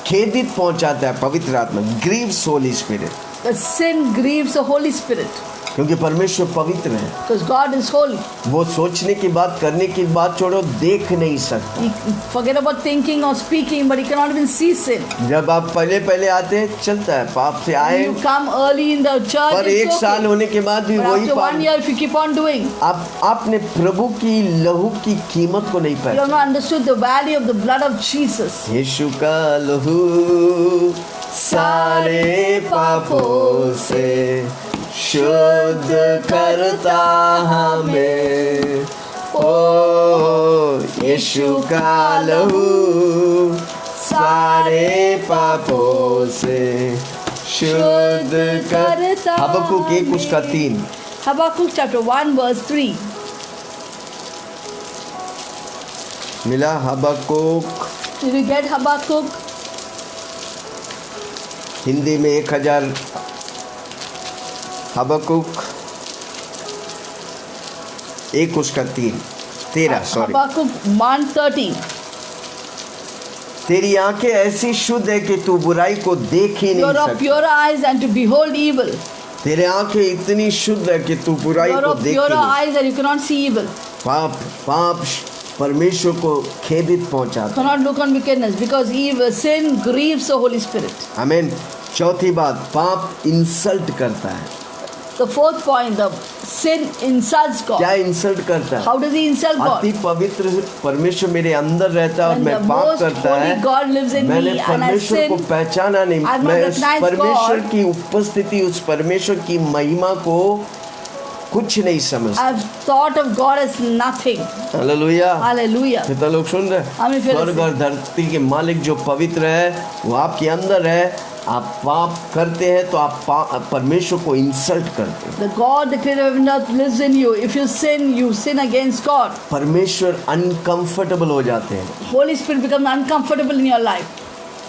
खेदित पहुंचाता है पवित्र आत्मा, Greaves Holi spirit, The sin grieves the Holy Spirit क्योंकि परमेश्वर पवित्र है। because God is holy. वो सोचने की बात, करने की बात छोड़ो, देख नहीं सकता। He forget about thinking or speaking, but he cannot even see sin. जब आप पहले आते हैं, चलता है, पाप से आए, You come early in the church, पर it's एक साल okay. होने के बाद भी But वही after 1 पाप। year, if you keep on doing, आपने प्रभु की लहू की कीमत को नहीं you have पहचाना। not understood the value of the blood of Jesus. यीशु का लहू सारे पापों से शुद्ध करता हमें, ओ यीशु का लहू सारे पापों से शुद्ध करता। हबक्कुक 1:3। Habakkuk chapter 1 verse 3. मिला हबक्कुक, Did you get Habakkuk? Hindi में 1000। हबक्कुक 1:13 सॉरी। Habakkuk 1:13. तेरी आंखें ऐसी शुद्ध है कि तू बुराई को देख ही You're नहीं of सकता। pure eyes and to behold evil. तेरे आंखें इतनी शुद्ध है कि तू बुराई You're को of देख ही pure नहीं। eyes and you cannot see evil. पाप परमेश्वर को खेदित पहुंचाता। Cannot look on wickedness because evil sin grieves the Holy Spirit. आमीन। चौथी बात, पाप इंसल्ट करता है। The fourth point, the sin insults God. क्या इंसल्ट करता है? How does he insult God? अति पवित्र परमेश्वर मेरे अंदर रहता है और When मैं the पाप most करता है, holy God lives in मैंने me and I परमेश्वर को sin, पहचाना नहीं, I've not मैं उस recognized परमेश्वर God. की उपस्थिति, उस परमेश्वर की महिमा को कुछ नहीं समझता। I've thought of God as nothing. Hallelujah. Hallelujah. कितना लोग सुन रहे हैं? आमीन। फिर स्वर्ग और धरती के मालिक जो पवित्र है, वो आपके अंदर है। आप पाप करते हैं तो आप परमेश्वर को इंसल्ट करते हैं। The God, the creator of heaven and earth, lives in you. If you sin against God. परमेश्वर अनकंफर्टेबल हो जाते हैं। Holy Spirit becomes uncomfortable in your life.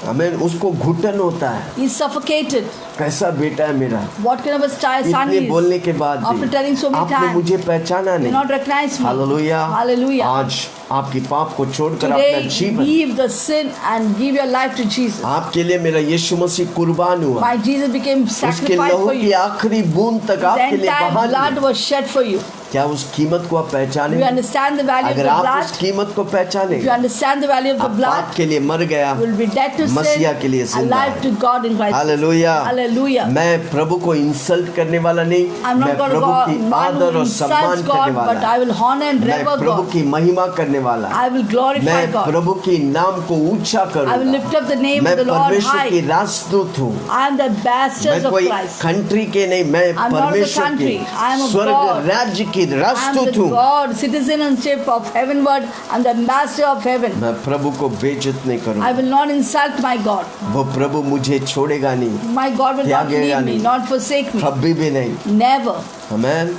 आमीन। उसको घुटन होता है, He's suffocated. कैसा बेटा है मेरा, What kind of a son इतने he बोलने is? के बाद After telling so भी many आपने times, मुझे पहचाना you नहीं। not recognize me. Hallelujah. Hallelujah. आज आपकी पाप को छोड़कर अपना Today, जीवन, leave the sin and give your life to Jesus. आपके लिए मेरा यीशु मसीह कुर्बान हुआ। My Jesus became उसके sacrificed लहू for की you. आखिरी बूंद तक The आपके लिए entire बहा blood दिया। was shed for you. क्या उस कीमत को आप Do पहचाने? you understand the value of अगर the आप blood? उस कीमत को पहचाने, If you understand the value of the आप blood, पाप के लिए मर गया, you will be dead to sin, मसीहा के लिए जिंदा alive है। to God in Christ. Hallelujah. Hallelujah. मैं प्रभु को इंसल्ट करने वाला नहीं, I'm मैं not going to Prabhu go की one आदर who और सम्मान insults करने God, वाला but I will honor and मैं rever प्रभु God. की महिमा करने वाला, I will glorify मैं God. प्रभु की नाम को ऊंचा I will करूंगा। lift up the name मैं of the Lord परमेश्वर high. की राजदूत हूँ। I am the मैं ambassadors of कोई Christ. कंट्री के नहीं, मैं I'm not of the परमेश्वर country. की I am of स्वर्ग God. राज्य की I am राजदूत the हूँ। God, citizenship of heavenward. I am the ambassador of heaven. मैं प्रभु को बेइज्जत नहीं I करूँगा। will not insult my God. वो प्रभु मुझे छोड़ेगा नहीं, My God will not त्यागेगा leave me, नहीं। not forsake me. कभी भी नहीं। Never. आमीन।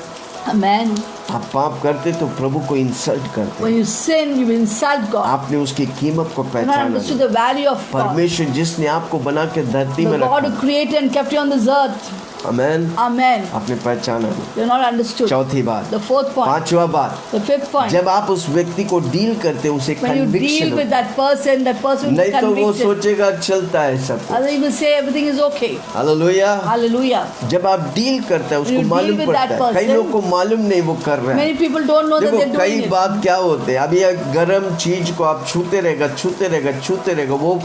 Amen. आप पाप करते तो प्रभु को इंसल्ट करते। When you sin, you will insult God. आपने उसकी कीमत को You not पहचाना understood नहीं। the value of God. परमेश्वर जिसने आपको बना के धरती में The God रखा, who created and kept you on this earth. Amen. Amen. आपने पहचाना नहीं। You're not understood. चौथी बात, The fourth point. पांचवा बात, The fifth point. जब आप उस व्यक्ति को डील करते हैं उसे When you conviction deal with होता that person will be नहीं तो वो convicted. सोचेगा चलता है सब कुछ। Other he will say everything is okay. Hallelujah. Hallelujah. जब आप डील करते हैं When उसको you deal मालूम with पड़ता that है, कई person, लोग को मालूम नहीं वो कर रहे हैं। Many people don't know that देखो they're कई doing it. बात क्या होते हैं, अब ये गर्म चीज को आप छूते रहेगा वो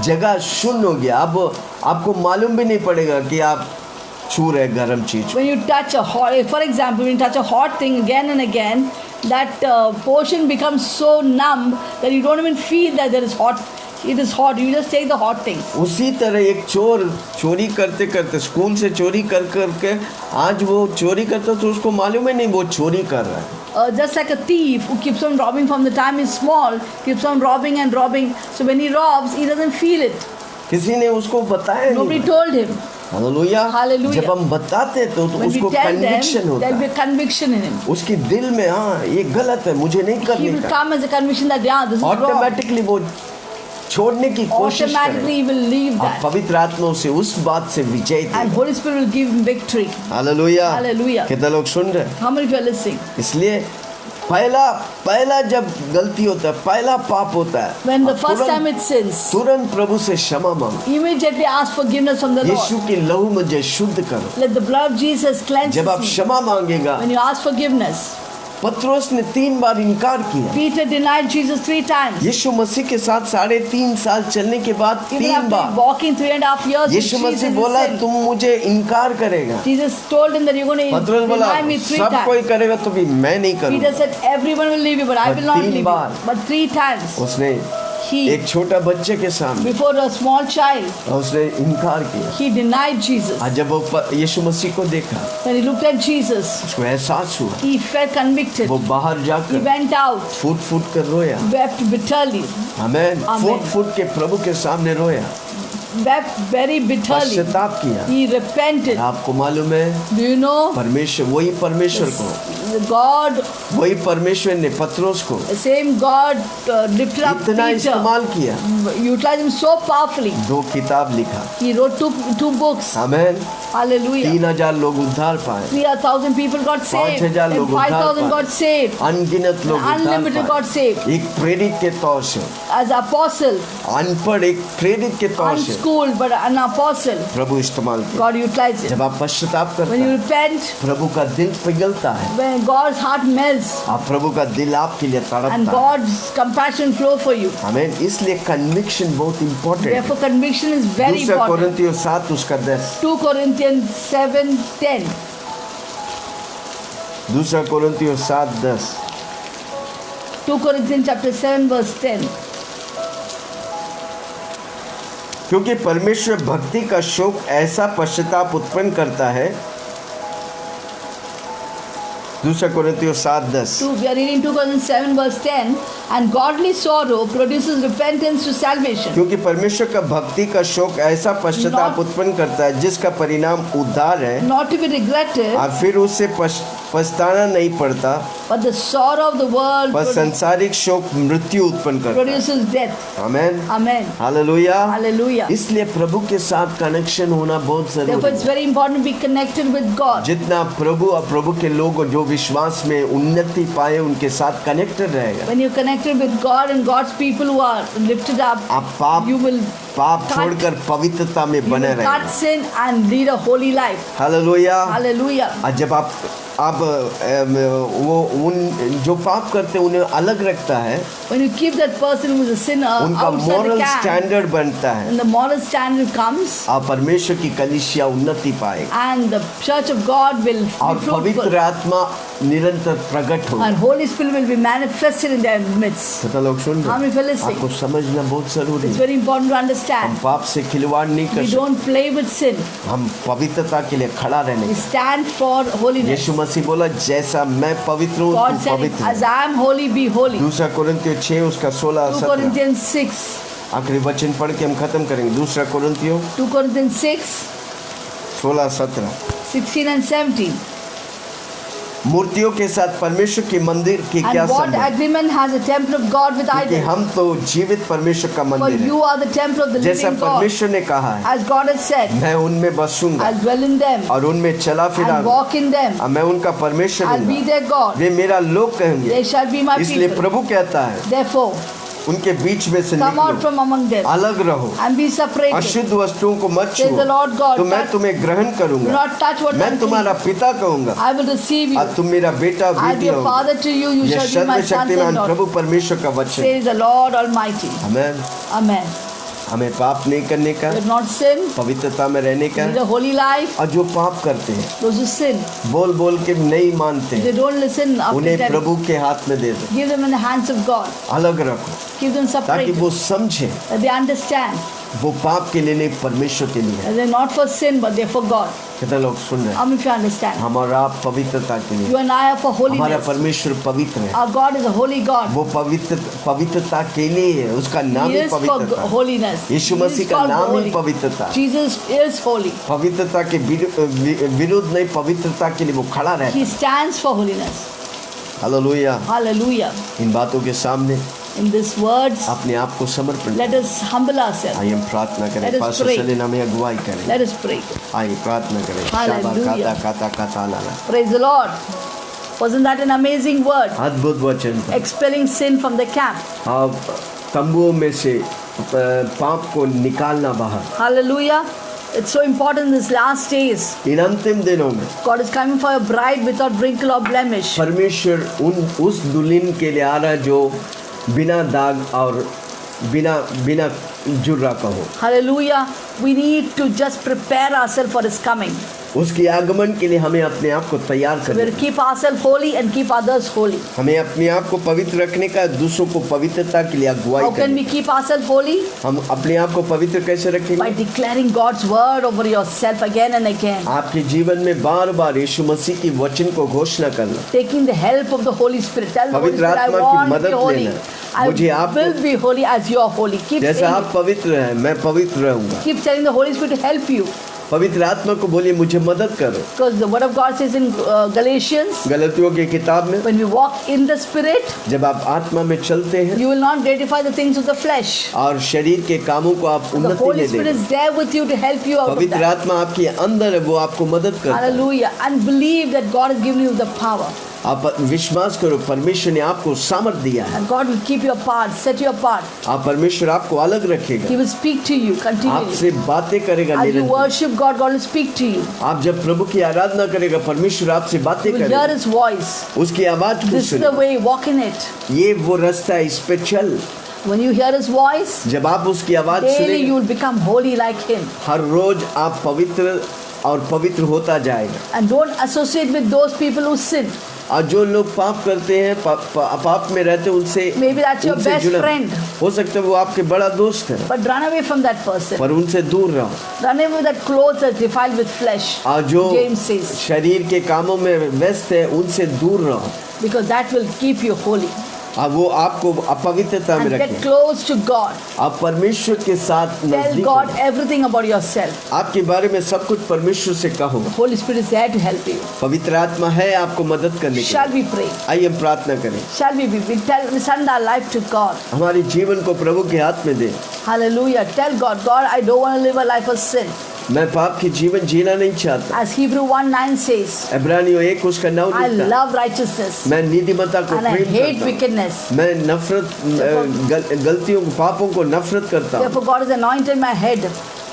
जगह शून्य हो गया। अब आपको मालूम भी नहीं पड़ेगा कि आप छू रहे गर्म चीज। When you touch a hot, for example, when you touch a hot thing again and again, that portion becomes so numb that you don't even feel that there is hot. It is hot. You just take the hot thing. उसी तरह एक चोर चोरी करते करते school से चोरी कर करके आज वो चोरी करता तो उसको मालूम ही नहीं वो चोरी कर रहा है। Just like a thief who keeps on robbing from the time he's small, keeps on robbing and robbing. So when he robs, he doesn't feel it. किसी ने उसको बताया Nobody नहीं। told him. हालेलुया। Hallelujah. जब हम बताते तो When we उसको tell them, कन्विक्शन होता there'll be है, a conviction in him. उसके दिल में हाँ ये गलत है मुझे नहीं He करने will का। come as a conviction that yeah, this is wrong. Automatically वो छोड़ने की कोशिश Automatically करें। he will leave आप that. पवित्र आत्मा से उस बात से विजय And they. Holy Spirit will give him victory. Hallelujah. Hallelujah. कितने लोग सुन रहे हैं? How many of you are listening? इसलिए पहला जब गलती होता है, पहला पाप होता है, When the आप first time तुरंत it sins, तुरंत प्रभु से क्षमा मांगो। immediately ask forgiveness from the Yeshu Lord. की लहू मुझे शुद्ध करो। Let the blood of Jesus cleanse जब आप me. क्षमा मांगेगा, When you ask forgiveness, पत्रोस ने 3 बार इनकार किया। Peter denied Jesus 3 times. यीशु मसीह के साथ 3.5 साल चलने के बाद Even 3 after bar walking 3.5 years with Yeshu Jesus, Masih he बोला said- तुम मुझे इनकार करेगा। Jesus told him that you're going to पत्रोस बोला deny me 3 सब times. कोई करेगा तो भी मैं नहीं Peter करूँगा। said, everyone will leave you, but I But will not 3 leave bar you. But 3 times, उसने he, एक छोटा बच्चे के सामने before a small child, उसने इनकार किया। he denied Jesus. आज जब वो यीशु मसीह को देखा When he looked at Jesus, उसको एहसास हुआ, he felt convicted. वो बाहर He जाकर went out, फूट कर रोया। wept bitterly, आमेन। आमेन। फूट के प्रभु के सामने रोया, wept very bitterly. पश्चाताप किया। He repented. आपको मालूम है Do you know? परमेश्वर वही परमेश्वर को God, वही परमेश्वर ने पत्रोस को the same God lifted up इतना Peter, इस्तेमाल किया, utilized him so powerfully. 2 किताब लिखा। He wrote two books. Amen. Hallelujah. 3000 लोग उद्धार पाए, 3,000 people got saved. 5,000 And लोग उद्धार 5,000 got पाए, saved. अनगिनत लोग उद्धार Unlimited got पाए। saved. एक प्रेरित के तौर से, As apostle, अनपढ़ एक प्रेरित के तौर से unschooled but an apostle, प्रभु इस्तेमाल किया। God utilized him. जब आप पश्चाताप करते When you हैं, repent, प्रभु का दिल पिघलता है, when God's heart melts आप प्रभु का दिल आपके लिए and तड़पता है। God's compassion flow for you. आमेन। इसलिए कन्विक्शन बहुत इम्पोर्टेंट है। Therefore, conviction is very दूसरा important. कोरिन्थियों 7 उसका 10, 2 Corinthians 7:10. दूसरा कोरिन्थियों 7:10, 2 Corinthians chapter 7 verse 10. क्योंकि परमेश्वर भक्ति का शोक ऐसा पश्चाताप उत्पन्न करता है। दूसरा कोरिन्थियों 7:10, We are reading 2 Corinthians 7 verse 10. And godly sorrow produces repentance to salvation. क्योंकि परमेश्वर का भक्ति का शोक ऐसा पश्चाताप Not- उत्पन्न करता है जिसका परिणाम उद्धार है, Not to be regretted, और फिर उससे पछताना नहीं पड़ता, but the sorrow of the world बस संसारिक शोक मृत्यु उत्पन्न करता है। produces death. आमेन। Amen. हालेलुया। Hallelujah. इसलिए प्रभु के साथ कनेक्शन होना बहुत Therefore, जरूरी it's है। very important to be connected with God. जितना प्रभु और प्रभु के लोग जो विश्वास में उन्नति पाए उनके साथ कनेक्टेड रहेगा। When you're connected with God and God's people who are lifted up, आप पाप you will cut- छोड़कर पवित्रता में you बने will cut रहेंगे। sin and lead a holy life. Hallelujah. Hallelujah. और जब आप वो उन जो पाप करते हैं उन्हें अलग रखता है, When you keep that person who is a sinner उनका outside the moral camp, standard बनता है, when the moral standard comes, और परमेश्वर की कलीसिया उन्नति पाएगी and the church of God will be और fruitful, पवित्र आत्मा निरंतर प्रकट होगी। and Holy Spirit will be manifested in their midst. पता लोग सुन How many रहे people listening? आपको समझना बहुत जरूरी It's है। very important to हम understand. पाप से खिलवाड़ नहीं कर We सकते, don't play with sin. हम पवित्रता के लिए खड़ा रहने We का। stand for holiness. यीशु मसीह बोला जैसा मैं पवित्र हूँ God तू said, पवित्र as है। I am holy, be holy. दूसरा कोरिन्थियों 6 उसका 16 2 17 Corinthians 6. आखिरी वचन पढ़ के हम खत्म करेंगे। दूसरा कोरिन्थियों 2 Corinthians 6, 16 17 16 and 17. मूर्तियों के साथ परमेश्वर की मंदिर की क्या And what संबंध? agreement has the temple of God with क्योंकि idols? हम तो जीवित परमेश्वर का For मंदिर you है। are the temple of the जैसा living God. परमेश्वर ने कहा है, As God has said, मैं उनमें बसूंगा I'll dwell in them और उनमें चला and फिरा, walk in them. मैं उनका परमेश्वर I'll be हूँ, their God. वे मेरा लोग कहेंगे। They shall be my इसलिए people. प्रभु कहता है, Therefore, उनके बीच में से come out निकलो, from among them अलग रहो, and be separated. अशुद्ध वस्तुओं को मत Says the Lord छुओ, God, तो मैं touch- तुम्हें ग्रहण Do करूंगा, not touch what मैं unclean. तुम्हारा पिता कहूंगा I will receive you. और तुम मेरा बेटा I'll बेटी be a होगे। father to you. You यह shall be my sons and सर्वशक्तिमान daughters. प्रभु परमेश्वर का वचन। Says the Lord Almighty. Amen. Amen. हमें पाप नहीं करने का, Let not sin. पवित्रता में रहने का, Lead a holy life. और जो पाप करते हैं Those who sin, बोल बोल के नहीं मानते they don't listen after उन्हें them. प्रभु के हाथ में दे दो, Give them in the hands of God. अलग रखो, Keep them ताकि separated. वो समझे That they understand वो पाप के लिए नहीं, परमेश्वर के लिए है। that they're not for sin, but they're for God. कितने लोग सुन रहे हैं? How many of you understand? हम और आप पवित्रता के लिए, You and I are for हमारा holiness. परमेश्वर पवित्र है, Our God is a holy God. वो पवित्रता के लिए है, उसका नाम He ही is for पवित्रता है। holiness. यीशु He is मसीह का called नाम ही holy. पवित्रता है। Jesus is holy. पवित्रता के विरुद्ध नहीं, पवित्रता के लिए वो खड़ा रहता He है। stands for holiness. Hallelujah. Hallelujah. इन बातों के सामने In these words, अपने आप को समर्पण let us humble ourselves. आइए हम प्रार्थना Let करें। us pastor pray. सलीना में अगुवाई करें। Let us pray. आइए प्रार्थना करें। Hallelujah. शाबा काता काता लाला। Praise the Lord. Wasn't that an amazing word? अद्भुत वचन था। Expelling sin from the camp. हाँ, तंबुओं में से पाप को निकालना बाहर। Hallelujah. It's so important in these last days. इन अंतिम दिनों में God is coming for a bride without wrinkle or blemish. परमेश्वर उस दुल्हन के लिए आ रहा है जो बिना दाग और बिना जुर्रा का हो। Hallelujah. We need to just prepare ourselves for His coming. उसके आगमन के लिए हमें अपने आप को तैयार करना We'll है। keep ourselves holy and keep others holy. हमें अपने आप को पवित्र रखने का, दूसरों को पवित्रता के लिए अगुवाई How can करनी। we keep ourselves holy? हम अपने आप को पवित्र कैसे By रखेंगे? declaring God's word over yourself again and again. आपके जीवन में बार बार यीशु मसीह की वचन को घोषणा करना, Taking the help of the Holy Spirit. Tell the Holy पवित्र Spirit, I आत्मा की want to मदद be holy. लेना। I मुझे आपको- will be holy as you are holy. Keep जैसा saying आप it. पवित्र हैं मैं पवित्र रहूंगा। Keep telling the Holy Spirit to help you. पवित्र आत्मा को बोलिए मुझे मदद करो। Because the word of God says in Galatians, गलतियों की किताब में when we walk in the Spirit, जब आप आत्मा में चलते हैं you will not gratify the things of the flesh. और शरीर के कामों को आप The उन्नति Holy में Spirit देंगे, is there with you to help you out of पवित्र that. आत्मा आपके अंदर है, वो आपको मदद करता है। Hallelujah. And believe that God has given you the power. आप विश्वास करो, परमेश्वर ने आपको सामर्थ दिया है। And God will keep you apart, set you apart. आप परमेश्वर आपको अलग रखेगा, He will speak to you continually. आपसे बातें करेगा As you निरंतर। worship God, God will speak to you. आप जब प्रभु की आराधना करेगा, परमेश्वर आपसे बातें You will hear करेगा, His voice. उसकी आवाज को This is the सुनेगा। way, walk in it. ये वो रास्ता है, इस पे चल। When you hear His voice, जब आप उसकी आवाज daily you सुनेंगे, will become holy like Him. हर रोज आप पवित्र और पवित्र होता जाएगा। And don't associate with those people who sin. और जो लोग पाप करते हैं, पाप में रहते हैं, उनसे Maybe that's your उनसे best जुड़ना। friend. हो सकता है वो आपके बड़ा दोस्त है, But run away from that person. पर उनसे दूर रहो। Run away with that clothes that's defiled with flesh. और जो James says. शरीर के कामों में व्यस्त है, उनसे दूर रहो। Because that will keep you holy. और वो आपको अपवित्रता में And get रखे। close to God. आप परमेश्वर के साथ Tell नजदीक God हो। everything about yourself. आपके बारे में सब कुछ परमेश्वर से कहो। Holy Spirit is there to help you. पवित्र आत्मा है आपको मदद करने के Shall लिए। we pray? आइए हम प्रार्थना करें। Shall we send our life to God? हमारे जीवन को प्रभु के हाथ में दे। Hallelujah. Tell God, God, I don't want to live a life of sin. मैं पाप की जीवन जीना नहीं चाहता। As Hebrew 1:9 says, इब्रानियों 1 उसका 9 I लिखता है, love righteousness मैं नीतिमत्ता को and I प्रेम hate करता हूँ। wickedness. मैं नफरत गलतियों पापों को नफरत करता हूँ। Therefore, God has anointed my head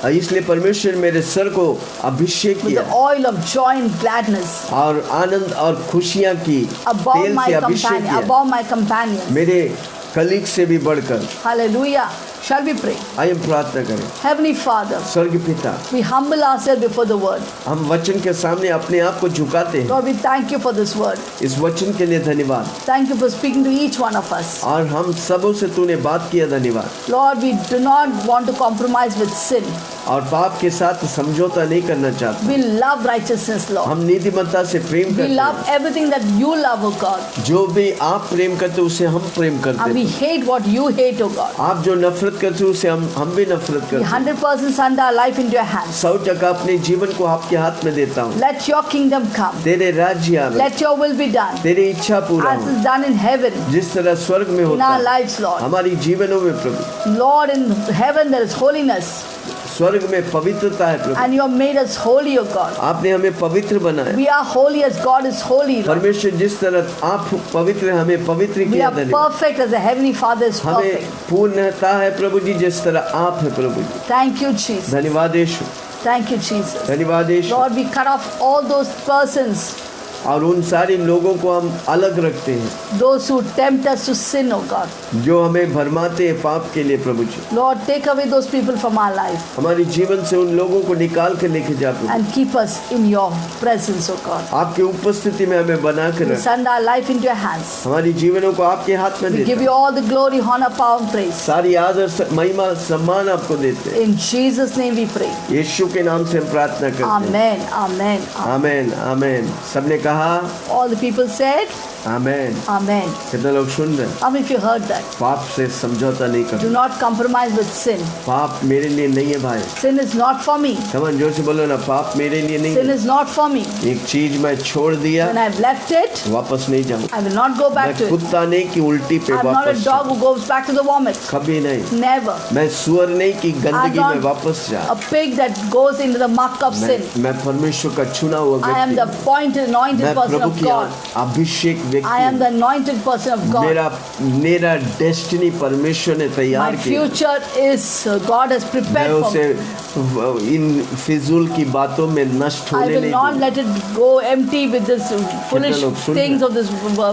इसलिए परमेश्वर मेरे सर को अभिषेक with किया the oil of joy and gladness और आनंद और खुशियाँ की, above तेल my से अभिषेक companion, किया above my companions. मेरे कलीग से भी बढ़कर। Hallelujah. Shall we pray? आइए हम प्रार्थना करें। Heavenly Father, स्वर्ग पिता, we humble ourselves before the word. हम वचन के सामने अपने आप को झुकाते हैं। Lord, we thank you for this word. इस वचन के लिए धन्यवाद। Thank you for speaking to each one of us. और हम सबों से तूने बात किया, धन्यवाद। Lord, we do not want to compromise with sin. और पाप के साथ समझौता नहीं करना चाहते। We love righteousness, Lord. हम नीतिमत्ता से प्रेम We करते love हैं। everything that you love, O God. जो भी आप प्रेम करते उसे हम प्रेम करते And we हैं। hate what you hate, O God. आप जो नफरत नफरत करते हैं उसे हम भी नफरत We करते हैं। 100% surrender our life into your hands. 100% अपने जीवन को आपके हाथ में देता हूँ। Let your kingdom come. तेरे राज्य आवे, Let your will be done. तेरी इच्छा पूरा As हो, is done in heaven, जिस तरह स्वर्ग में in होता our है lives, Lord. हमारी जीवनों में प्रभु। Lord, in heaven there is holiness. स्वर्ग में पवित्रता है प्रभु। And you have made us holy, O God. आपने हमें पवित्र बनाया। We are holy as God is holy, Lord. परमेश्वर जिस तरह आप पवित्र हैं, हमें पवित्र We किया are धन्यवाद। perfect as the heavenly Father is हमें perfect. पूर्णता है प्रभु जी जिस तरह आप है प्रभु जी। Thank you, Jesus. धन्यवाद यीशु, Thank you, Jesus. धन्यवाद यीशु। Lord, we cut off all those persons, और उन सारे लोगों को हम अलग रखते हैं those who tempt us to sin, O God. जो हमें भरमाते हैं पाप के लिए प्रभु जी। Lord, take away those people from our life हमारे जीवन से उन लोगों को निकाल के लेके जा प्रभु। and keep us in your presence, O God. आपकी उपस्थिति में हमें बना के We रख। send our life into your hands. हमारी जीवनों को आपके हाथ में We देते give हैं। you all the glory, honor, power, and praise. सारी आदर महिमा सम्मान आपको देते हैं। In Jesus' name we pray. यीशु के नाम से हम प्रार्थना करते हैं। Amen. Amen. आमेन आमेन। सबने कहा All the people said, amen. Amen. कितने लोग सुन रहे हैं? How many of you heard that? पाप से समझौता नहीं Do करना। not compromise with sin. पाप मेरे लिए नहीं है भाई। Sin is not for me. कमन जोर से बोलो ना, पाप मेरे लिए नहीं Sin है। is not for me. एक चीज मैं छोड़ दिया, When I've left it, वापस नहीं जाऊँ। I will not go back मैं to it. कुत्ता नहीं कि उल्टी पे I'm not a वापस dog जाऊँ। who goes back to the vomit. कभी नहीं। Never. मैं सुअर नहीं कि गंदगी I'm में not वापस जा। a pig that goes into the muck of sin. मैं परमेश्वर का चुना हुआ I am व्यक्ति the हूँ। appointed, anointed मैं person प्रभु of की God. अभिषेक व्यक्ति I am हूँ। the anointed person of God. मेरा डेस्टिनी परमेश्वर ने My तैयार किया। future is God has मैं prepared for उसे me. इन फिजूल की बातों में नष्ट I होने will नहीं not दूंगा। let it go empty with this foolish लोग सुन things of this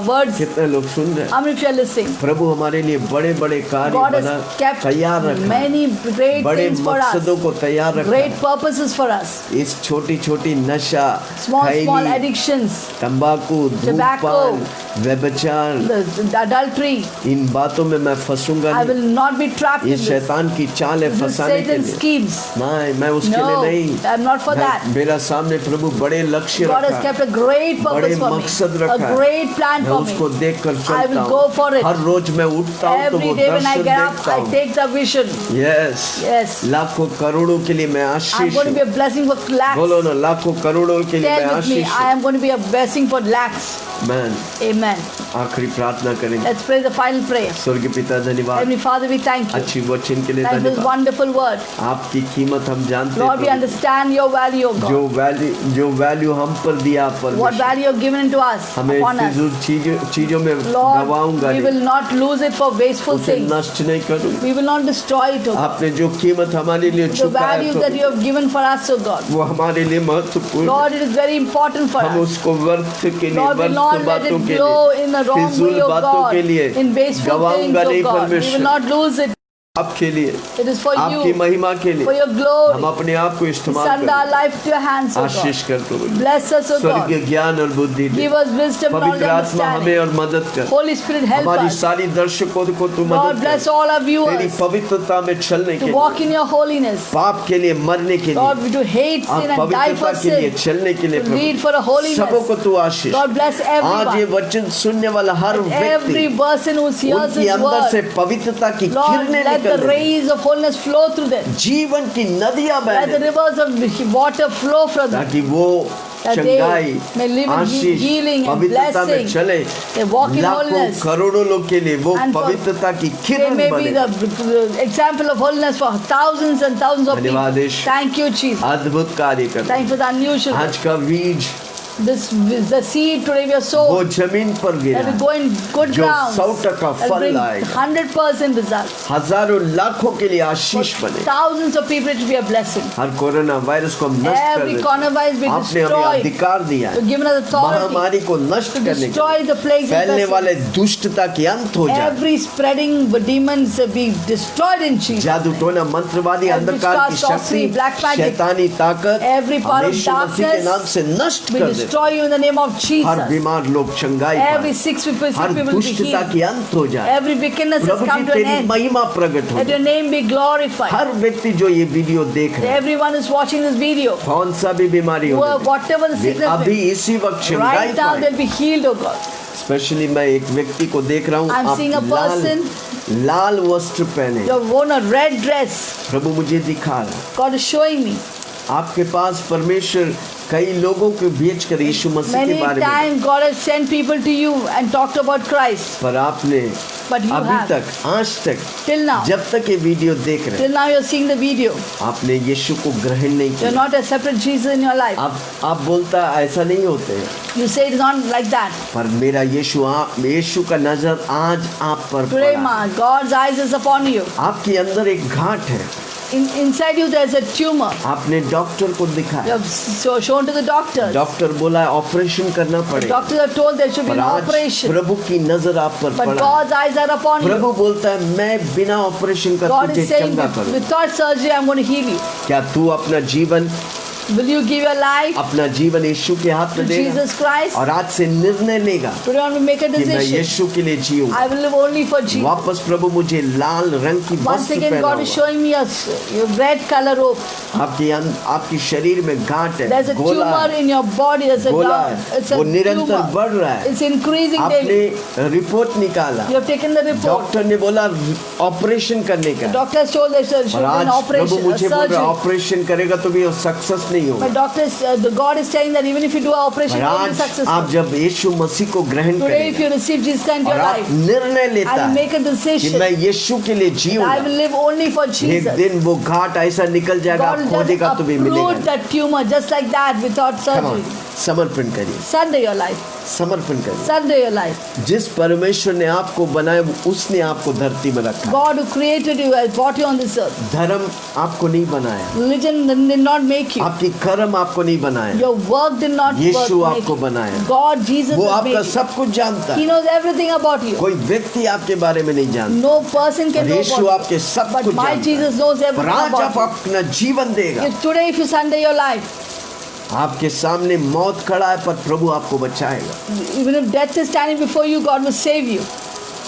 words. कितने लोग सुन रहे हैं? How many of you are listening? प्रभु हमारे लिए बड़े बड़े कार्य God बना has kept तैयार रखा है। many great बड़े things for us. मकसदों को तैयार रखा Great है। purposes for us. इस छोटी छोटी नशा, Small खैनी, addictions, तंबाकू, Tobacco, धूमपान, व्यभिचार, the adultery. इन बातों में मैं फंसूंगा I नहीं। will not be trapped ये in this. शैतान की चाल है This is फंसाने के Satan's लिए। schemes. नहीं, मैं उसके No, लिए नहीं। I'm not for that. मेरा सामने प्रभु बड़े लक्ष्य God has रखा kept a great बड़े purpose for मकसद me. रखा A है। great plan मैं for उसको me. देखकर I चलता will go for हूँ। it. हर रोज मैं उठता हूँ तो Every वो day when I Darshan get up, देखता I हूँ। take the vision. Yes Yes. लाखों करोड़ों के लिए मैं I'm Ashish going to be हूँ। a blessing for lakhs. बोलो ना, लाखों करोड़ों के लिए मैं Tell with me, Ashish I हूँ। am going to be a blessing for lakhs. Man Amen. आखिरी प्रार्थना करेंगे। Let's pray the final prayer. स्वर्गीय पिता धन्यवाद, Heavenly Father, we thank you. अच्छी वचन के लिए Thank you for this धन्यवाद। wonderful word. आपकी कीमत हम जानते Lord, we हैं प्रभु। understand your value, O God. जो वैल्यू हम पर दिया What परमेश्वर, value you have given into us, हमें upon us. फिजूल चीजों में Lord, गवाऊंगा we नहीं, will not lose it for wasteful उसे things. नष्ट नहीं करूंगा। We will not destroy it, O God. आपने जो कीमत हमारे लिए The चुकाया value that you Prabhu, have given for us, O God. वो हमारे लिए महत्वपूर्ण है। Lord, it is very important for हम us. उसको व्यर्थ के लिए, Lord, we will व्यर्थ not let बातों it के go लिए, in the wrong फिजूल way, O बातों God. के लिए In wasteful things, गवाऊंगा O नहीं God. We will परमेश्वर। not lose it. आपके लिए, It is for आपकी you, महिमा के for लिए your glory. हम अपने आप को इस्तेमाल Send our करें। life to your hands, O God. आशीष कर प्रभु, Bless us, O God. स्वर्गीय ज्ञान और बुद्धि दे। Give us wisdom, knowledge, पवित्र आत्मा हमें understanding. और मदद कर। Holy Spirit, help हमारी us. सारी दर्शकों को तू Lord, मदद bless कर, all our तेरी viewers पवित्रता में चलने के to walk लिए, in your holiness. पाप के लिए मरने के Lord, लिए, we do hate और sin and die पवित्रता for के लिए sin. चलने के लिए To lead for a Prabhu, holiness. सबों को तू आशीष। Lord, bless आज ये everyone. वचन सुनने वाला हर Every व्यक्ति, person who hears उनकी His अंदर से word. पवित्रता की Lord, किरणें let the निकलने, rays of holiness flow through them. जीवन की नदियां Let the बहने, rivers of water flow from them. ताकि वो That चंगाई, they may live in Ashish, healing and पवित्रता में blessing. चले। They walk in लाखों holiness. करोड़ों लोग के लिए वो And for- पवित्रता की They किरण may be बने। the example of holiness for thousands and thousands of धन्यवाद people. Yeshu. Thank you, Jesus. अद्भुत कार्य कर। Thank you for the unusual. आज का बीज This the seed today we are वो sowing. जमीन पर गिरा, That will go in good जो ground. 100% That will फल bring लाएगा, 100% results. हजारों लाखों के लिए For आशीष बने। thousands of people it will be a blessing. Her corona virus को हम नष्ट कर Every देते। coronavirus be आपने हमें destroyed. अधिकार दिया है You've given us authority महामारी को नष्ट to करने के destroy लिए। the plagues and फैलने वाले pestilence. दुष्टता के अंत हो जाए। Every spreading demons be destroyed in Jesus. जादू टोना मंत्रवादी Every अंधकार की witchcraft, sorcery, शक्ति, black magic, शैतानी ताकत every power of यीशु मसीह के darkness नाम से नष्ट We कर दे। destroy you in the name of her Jesus. बीमार लोग चंगाई Every पाए, sick people her will be दुष्टता healed. की अंत हो जाए। Every wickedness has Prabhu come ji to an तेरी end. महिमा प्रकट हो Let your जाए। name be glorified. हर व्यक्ति जो ये वीडियो देख रहे हैं, Everyone is watching this video. कौन सा भी बीमारी हो, Whatever the वे sickness अभी is, इसी वक्त चंगाई right now पाए। they'll be healed, oh God. Specially मैं एक व्यक्ति को देख रहा हूँ, I'm आप seeing a लाल person लाल वस्त्र पहने। You have worn a red dress. प्रभु मुझे दिखा रहा, God is showing me. आपके पास परमेश्वर कई लोगों को भेज कर यीशु मसीह के Many बारे में, times God has sent people to you and talked about Christ. पर आपने But you अभी have. तक, आज तक, Till now. जब तक ये वीडियो देख रहे हैं, Till now you are seeing the video. आपने यीशु को ग्रहण नहीं You are किया। not accepted Jesus in your life. आप बोलता ऐसा नहीं होते हैं, You say it is not like that. पर मेरा यीशु का नजर आज आप पर Today, पड़ा। man, God's eyes is upon you. आपके अंदर एक घाट है, Inside you there is a tumor. आपने डॉक्टर को You दिखाया, have shown to the doctors. Doctor बोला ऑपरेशन करना The पड़ेगा, doctors are told there should be पर an आज operation. प्रभु की नजर आप पर But पड़ा। God's eyes are upon you. प्रभु बोलता है मैं बिना ऑपरेशन का God तुझे is saying, चंगा करूं। without surgery, I'm going to heal you. क्या तू अपना जीवन Will you give your life यीशु के हाथ to में देगा Jesus Christ? और आज से निर्णय लेगा Today I want to make a कि मैं decision. यीशु के लिए जीऊंगा। I will live only for Jesus. वापस प्रभु मुझे लाल रंग की Once वस्त्र again, पहना God is हुआ। showing me a red color robe. आपकी शरीर में गांठ There's है, a गोला tumor है, in your body. There's a गोला it's है, a वो निरंतर tumor. बढ़ रहा है। It's increasing आपने daily. रिपोर्ट निकाला, You have taken the report. Doctor ने बोला ऑपरेशन करने का, The doctor told there should be और an आज प्रभु operation, a मुझे बोल रहा surgery. ऑपरेशन करेगा तो भी वो सक्सेस नहीं होगा। But doctors, the God is saying that even if you do an operation, और you will be आज successful. आप जब यीशु मसीह को ग्रहण Today, if करेंगे you receive Jesus into और your आप life, निर्णय लेता I will है make a कि decision. मैं यीशु के लिए I जीऊंगा, will live only for एक Jesus. दिन वो घाट ऐसा निकल जाएगा, God आप will खोजेगा just तो भी uproot मिलेगा। that tumor just like that without Come on, surgery. समर्पण करिए, Surrender your life. समर्पण करिए। Surrender your life. जिस परमेश्वर ने आपको बनाया उसने आपको धरती में रखा। God who created you has brought you on this earth. धर्म आपको नहीं बनाया, Religion did not make you. आपकी कर्म आपको नहीं बनाया, Your work did not Yeshu make आपको you. बनाया। God, Jesus वो has made आपका you. सब कुछ जानता He है, knows everything about you. कोई व्यक्ति आपके बारे में नहीं जानता, No person can know Yeshu about आपके you. सब But कुछ my जानता Jesus है। knows पर everything आज about आप you. अपना जीवन देगा, If today if you surrender your life, आपके सामने मौत खड़ा है पर प्रभु आपको बचाएगा। even if death is standing before you, God will save you.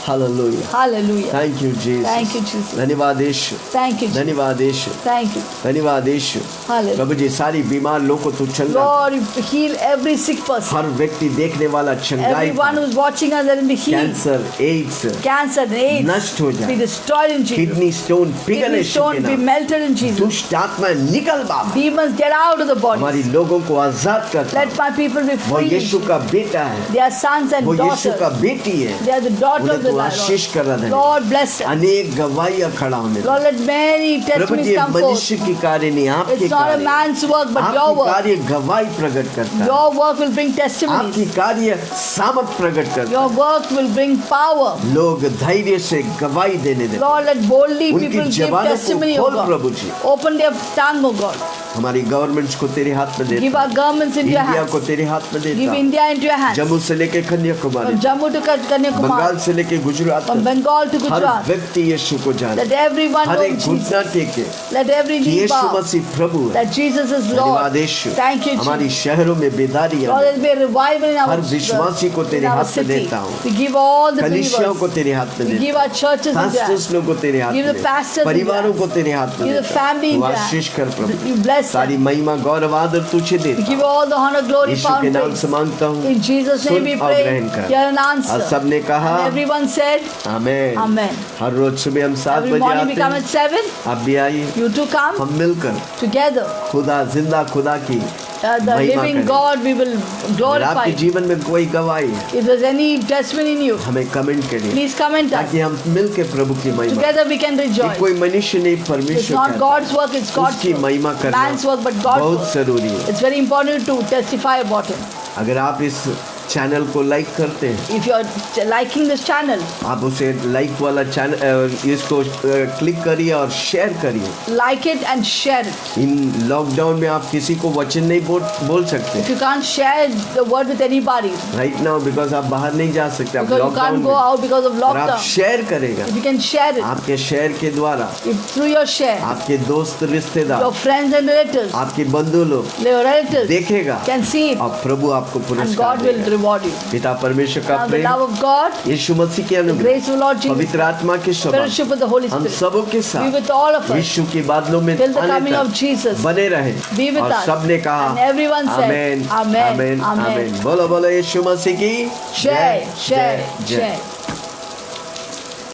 Hallelujah, Hallelujah. Thank you Jesus, Thank you, Jesus. धन्यवाद यीशु, Thank you, Jesus. धन्यवाद यीशु, Thank you. धन्यवाद यीशु। Hallelujah. प्रभु जी सारी बीमार लोगों को तू चंगा, Lord, you heal every sick person. हर व्यक्ति देखने वाला चंगाई, Everyone who's watching us, let him be healed. Cancer, AIDS Cancer and AIDS नष्ट हो be जाए, destroyed in Jesus. Kidney stone पिघले Kidney यीशु के stone be नाम, melted in Jesus. दुष्ट आत्मा निकल बाबा, Demons get out of the हमारी body. लोगों को आजाद करता Let my people be वो free. यीशु का बेटा है, They are sons and वो यीशु daughters. का बेटी है, They are the daughter उन्हें of the तू Lord. आशीष कर रहा है। Lord bless them. अनेक गवाहियां खड़ा होने Lord, let many प्रभु जी testimonies come forth. मनुष्य की कार्य नहीं, आपके It's not a कार्य, man's work, but your आपकी work. कार्य गवाही प्रकट करता है, Your work will bring testimonies. आपकी कार्य सामर्थ प्रकट करता Your work will bring power. है। लोग धैर्य से गवाही देने देते, Lord, let boldly उनकी people give जबानों को testimony, O खोल God. प्रभु जी। Open their tongue, O God. हमारी गवर्नमेंट्स को तेरे हाथ में Give देता our governments into your India hands. को तेरे हाथ में Give देता, India into your hands. Jammu से लेके Kanyakumari, From Jammu to Bengal Kanyakumari. से लेके गुजरात From तक, Bengal to हर Gujarat. व्यक्ति यीशु को जाने, Let everyone हर know एक घुटना Jesus. टेके Let every कि knee यीशु bow. मसीह प्रभु है। That Jesus is Lord. धन्यवाद यीशु, Thank you, हमारी Jesus. शहरों में बेदारी Lord, आए, there will be a revival in our हर विश्वासी को तेरे in our हाथ में city. देता हूँ, We give all the कलीसियाओं को believers. तेरे हाथ में We give देता our churches into your pastors hands. लोगों को तेरे हाथ Give में the देता, pastors into परिवारों your को तेरे हाथ में Give the देता, family तू into your आशीष कर hands. प्रभु, You bless सारी them. महिमा गौरव आदर तुझे We देता give हूँ। all the honor, glory, Yeshu power, के and नाम praise. से मांगता हूँ, In Jesus' name soon we और pray. ग्रहण कर। Hear an और answer. सबने कहा And everyone said, amen. Amen. हर रोज सुबह हम 7 Every बजे morning we आते come हैं, at 7. आप भी आइए, You two come हम मिलकर together. खुदा जिंदा खुदा की The महिमा living करें। God we will अगर glorify. आपके जीवन में कोई गवाही है, If there's any testimony in you, हमें कमेंट करिए please comment us. ताकि हम मिलकर प्रभु की महिमा, Together we can ये rejoice. कोई मनुष्य नहीं It's परमेश्वर not का God's work, it's God's उसकी work. महिमा करना Man's work, but God's बहुत work. जरूरी है। It's very important to testify about Him. अगर आप इस चैनल को लाइक करते हैं, If you're liking this channel, आप उसे लाइक वाला चैनल इसको क्लिक करिए और शेयर करिए। like it and share it. In lockdown में आप किसी को वचन नहीं बोल सकते If you can't share the word with anybody, right now, because आप बाहर नहीं जा सकते, आप because you lockdown can't go में, out because of और आप lockdown, शेयर करेगा, if you can share it, आपके शेयर के द्वारा if through your share, आपके दोस्त रिश्तेदार, your friends and relatives, आपके बंधु लोग your relatives देखेगा can see it, और प्रभु आपको and पुरस्कार God will देगा। reward you. पिता परमेश्वर का Now the Prem, love of God, यीशु मसीह के the अनुग्रह, grace of Lord Jesus, पवित्र आत्मा के स्वभाव fellowship with the Holy हम Spirit, सबों के be साथ with all of us यीशु के बादलों में till the आने coming of तक Jesus. बने रहे। Be with और us. सबने कहा And everyone said, amen Amen, amen Amen. आमेन। बोलो बोलो यीशु मसीह की Jai, Jai, Jai.